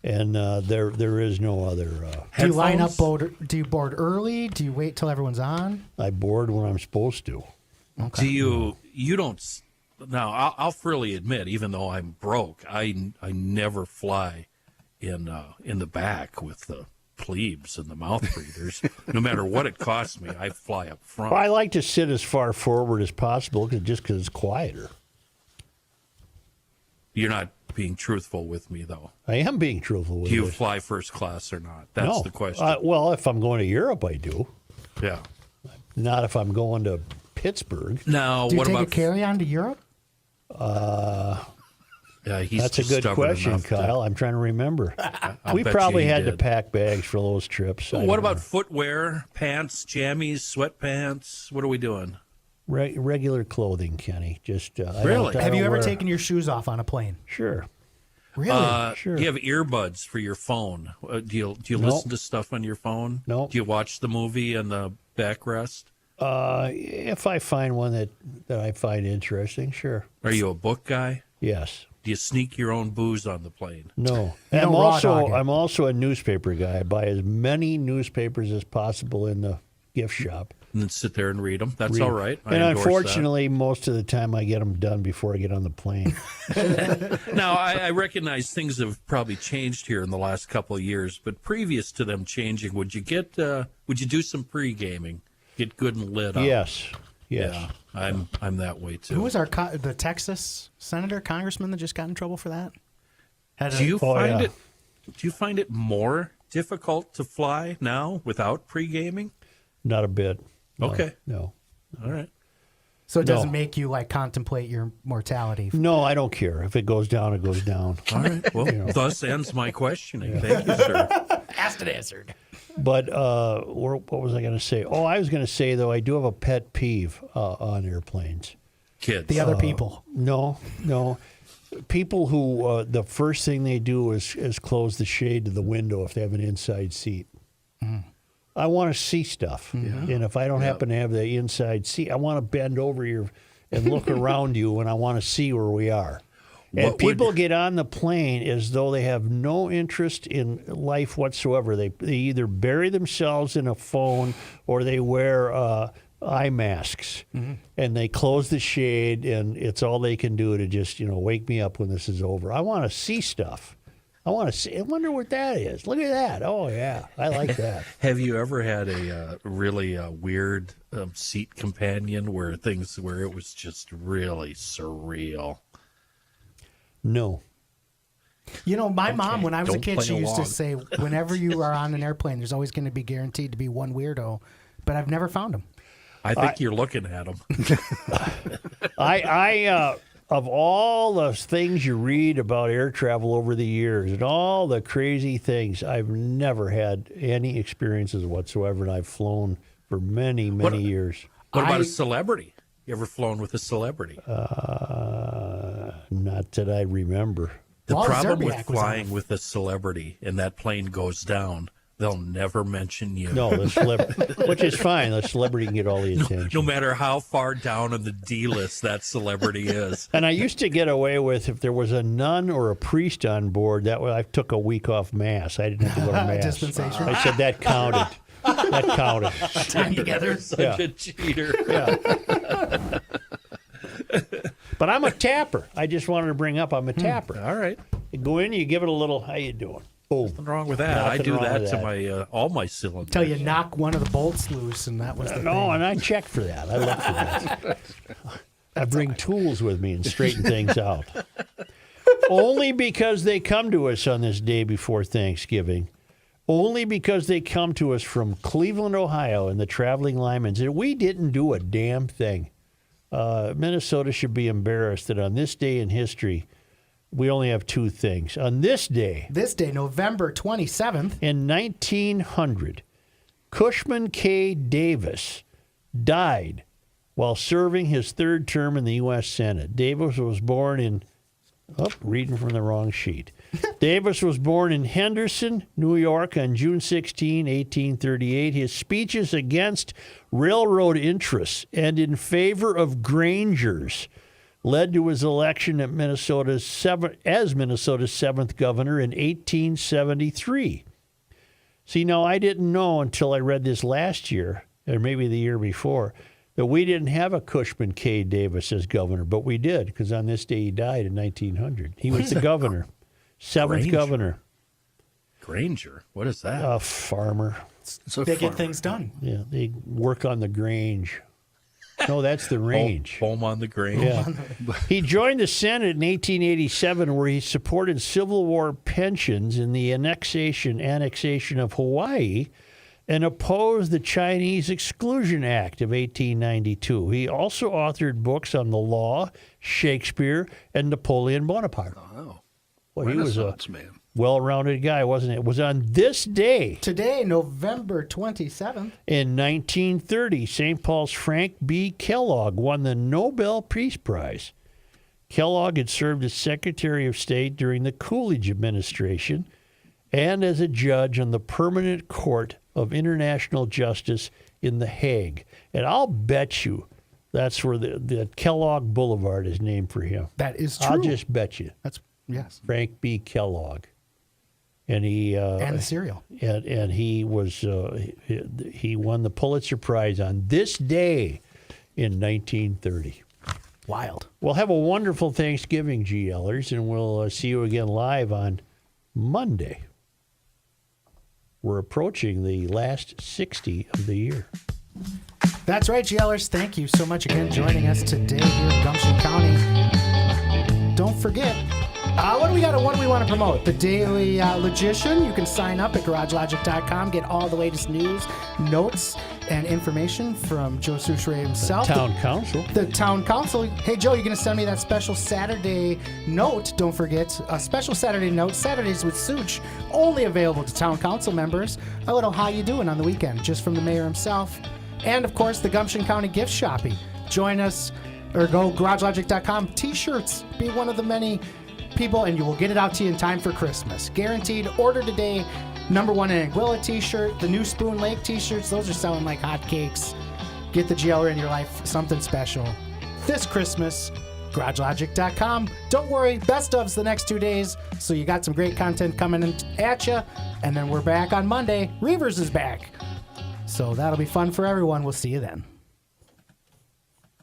And there is no other. Do you line up? Do you board early? Do you wait till everyone's on? I board when I'm supposed to. Okay. You don't? Now I'll freely admit, even though I'm broke, I never fly in the back with the plebes and the mouth breathers. No matter what it costs me, I fly up front. Well, I like to sit as far forward as possible just because it's quieter. You're not being truthful with me, though. I am being truthful with you. Do you fly first class or not? That's the question. Well, if I'm going to Europe, I do. Yeah. Not if I'm going to Pittsburgh. Now, do you what take about a carry-on to Europe? That's a good question, Kyle. I'm trying to remember. We probably had to pack bags for those trips. Well, what about footwear, pants, jammies, sweatpants? What are we doing? Regular clothing, Kenny. Just really? Have you ever taken your shoes off on a plane? Sure. Really? Sure. Do you have earbuds for your phone? Do you listen to stuff on your phone? No. Do you watch the movie in the backrest? If I find one that I find interesting, sure. Are you a book guy? Yes. Do you sneak your own booze on the plane? No. I'm also a newspaper guy. I buy as many newspapers as possible in the gift shop. and then sit there and read them. That's all right. I And endorse unfortunately, most of the time I get them done before I get on the plane. that. Now, I recognize things have probably changed here in the last couple of years, but previous to them changing, would you do some pre-gaming, get good and lit up? Yes. Yeah, I'm that way too. Who was the Texas senator, congressman that just got in trouble for that? Do you find it more difficult to fly now without pre-gaming? Not a bit. No, Okay. No. All right. So it doesn't make you like contemplate your mortality. No, I don't care. If it goes down, it goes down. All right. Well, thus ends my questioning. Thank you, sir. Asked and answered. But what was I going to say? Oh, I was going to say, though, I do have a pet peeve on airplanes. Kids. The other people. No. People who the first thing they do is close the shade to the window if they have an inside seat. I want to see stuff. And if I don't happen to have the inside seat, I want to bend over and look around you, and I want to see where we are. And people get on the plane as though they have no interest in life whatsoever. They either bury themselves in a phone or they wear eye masks, and they close the shade, and it's all they can do to just wake me up when this is over. I want to see stuff. I want to see. I wonder what that is. Look at that. Oh yeah, I like that. Have you ever had a really weird seat companion where it was just really surreal? No. My mom, when I was a Don't kid, play she used to along. say, whenever you are on an airplane, there's always going to be guaranteed to be one weirdo. But I've never found him. I think you're looking at them. I of all the things you read about air travel over the years and all the crazy things, I've never had any experiences whatsoever, and I've flown for many, many years. What about a celebrity? You ever flown with a celebrity? Not that I remember. The Walt problem with Zerbiak was flying on. with a celebrity and that plane goes down, they'll never mention you. No, the celebrity, which is fine. The celebrity can get all the attention. No matter how far down on the D list that celebrity is. And I used to get away with, if there was a nun or a priest on board, that way I took a week off mass. I didn't have to go to mass. Dispensation. I said that counted. That counted. Time together. Such a cheater. Yeah. But I'm a tapper. I just wanted to bring up I'm a tapper. All right. You go in, you give it a little, how you doing? Boom. Nothing wrong with that. I Nothing do wrong that with to that. my all my cylinders. Till you knock one of the bolts loose, and that was the No, thing. and I check for that. I look for that. I bring tools with me and straighten things out. Only because they come to us on this day before Thanksgiving. Only because they come to us from Cleveland, Ohio, and the Traveling Lyman's. And we didn't do a damn thing. Minnesota should be embarrassed that on this day in history, we only have two things. On this day, November 27th. in 1900, Cushman K. Davis died while serving his third term in the U.S. Senate. Davis was born in, reading from the wrong sheet. Davis was born in Henderson, New York on June 16, 1838. His speeches against railroad interests and in favor of Grangers led to his election as Minnesota's seventh governor in 1873. See, now I didn't know until I read this last year, or maybe the year before, that we didn't have a Cushman K. Davis as governor, but we did, because on this day he died in 1900. He was the governor, seventh Granger? governor. Granger? What is that? A farmer. They get things done. Yeah, they work on the Grange. No, that's the range. Home on the Grange. Yeah. He joined the Senate in 1887, where he supported Civil War pensions and the annexation of Hawaii and opposed the Chinese Exclusion Act of 1892. He also authored books on the law, Shakespeare, and Napoleon Bonaparte. Oh, Well, he was a Renaissance man. well-rounded guy, wasn't it? It was on this day. Today, November 27th. In 1930, St. Paul's Frank B. Kellogg won the Nobel Peace Prize. Kellogg had served as Secretary of State during the Coolidge administration and as a judge on the Permanent Court of International Justice in The Hague. And I'll bet you that's where the Kellogg Boulevard is named for him. That is true. I'll just bet you. That's, yes. Frank B. Kellogg. and he and the cereal. And he was he won the Pulitzer Prize on this day in 1930. Wild. We'll have a wonderful Thanksgiving, GLers, and we'll see you again live on Monday. We're approaching the last 60 of the year. That's right, GLers. Thank you so much again joining us today here in Gumption County. Don't forget, what do we want to promote? The Daily Logician. You can sign up at garagelogic.com, get all the latest news, notes, and information from Joe Souchere himself. The Town Council. The Town Council. Hey, Joe, you're going to send me that special Saturday note. Don't forget, a special Saturday note, Saturdays with Such, only available to Town Council members. A little how you doing on the weekend, just from the mayor himself. And, of course, the Gumption County gift shopping. Join us or go garagelogic.com. T-shirts. Be one of the many people, and you will get it out to you in time for Christmas. Guaranteed. Order today. Number 1 Anguilla T-shirt. The new Spoon Lake T-shirts. Those are selling like hotcakes. Get the GLer in your life. Something special. This Christmas, garagelogic.com. Don't worry. Best of's the next 2 days. So you got some great content coming in at you. And then we're back on Monday. Reavers is back. So that'll be fun for everyone. We'll see you then.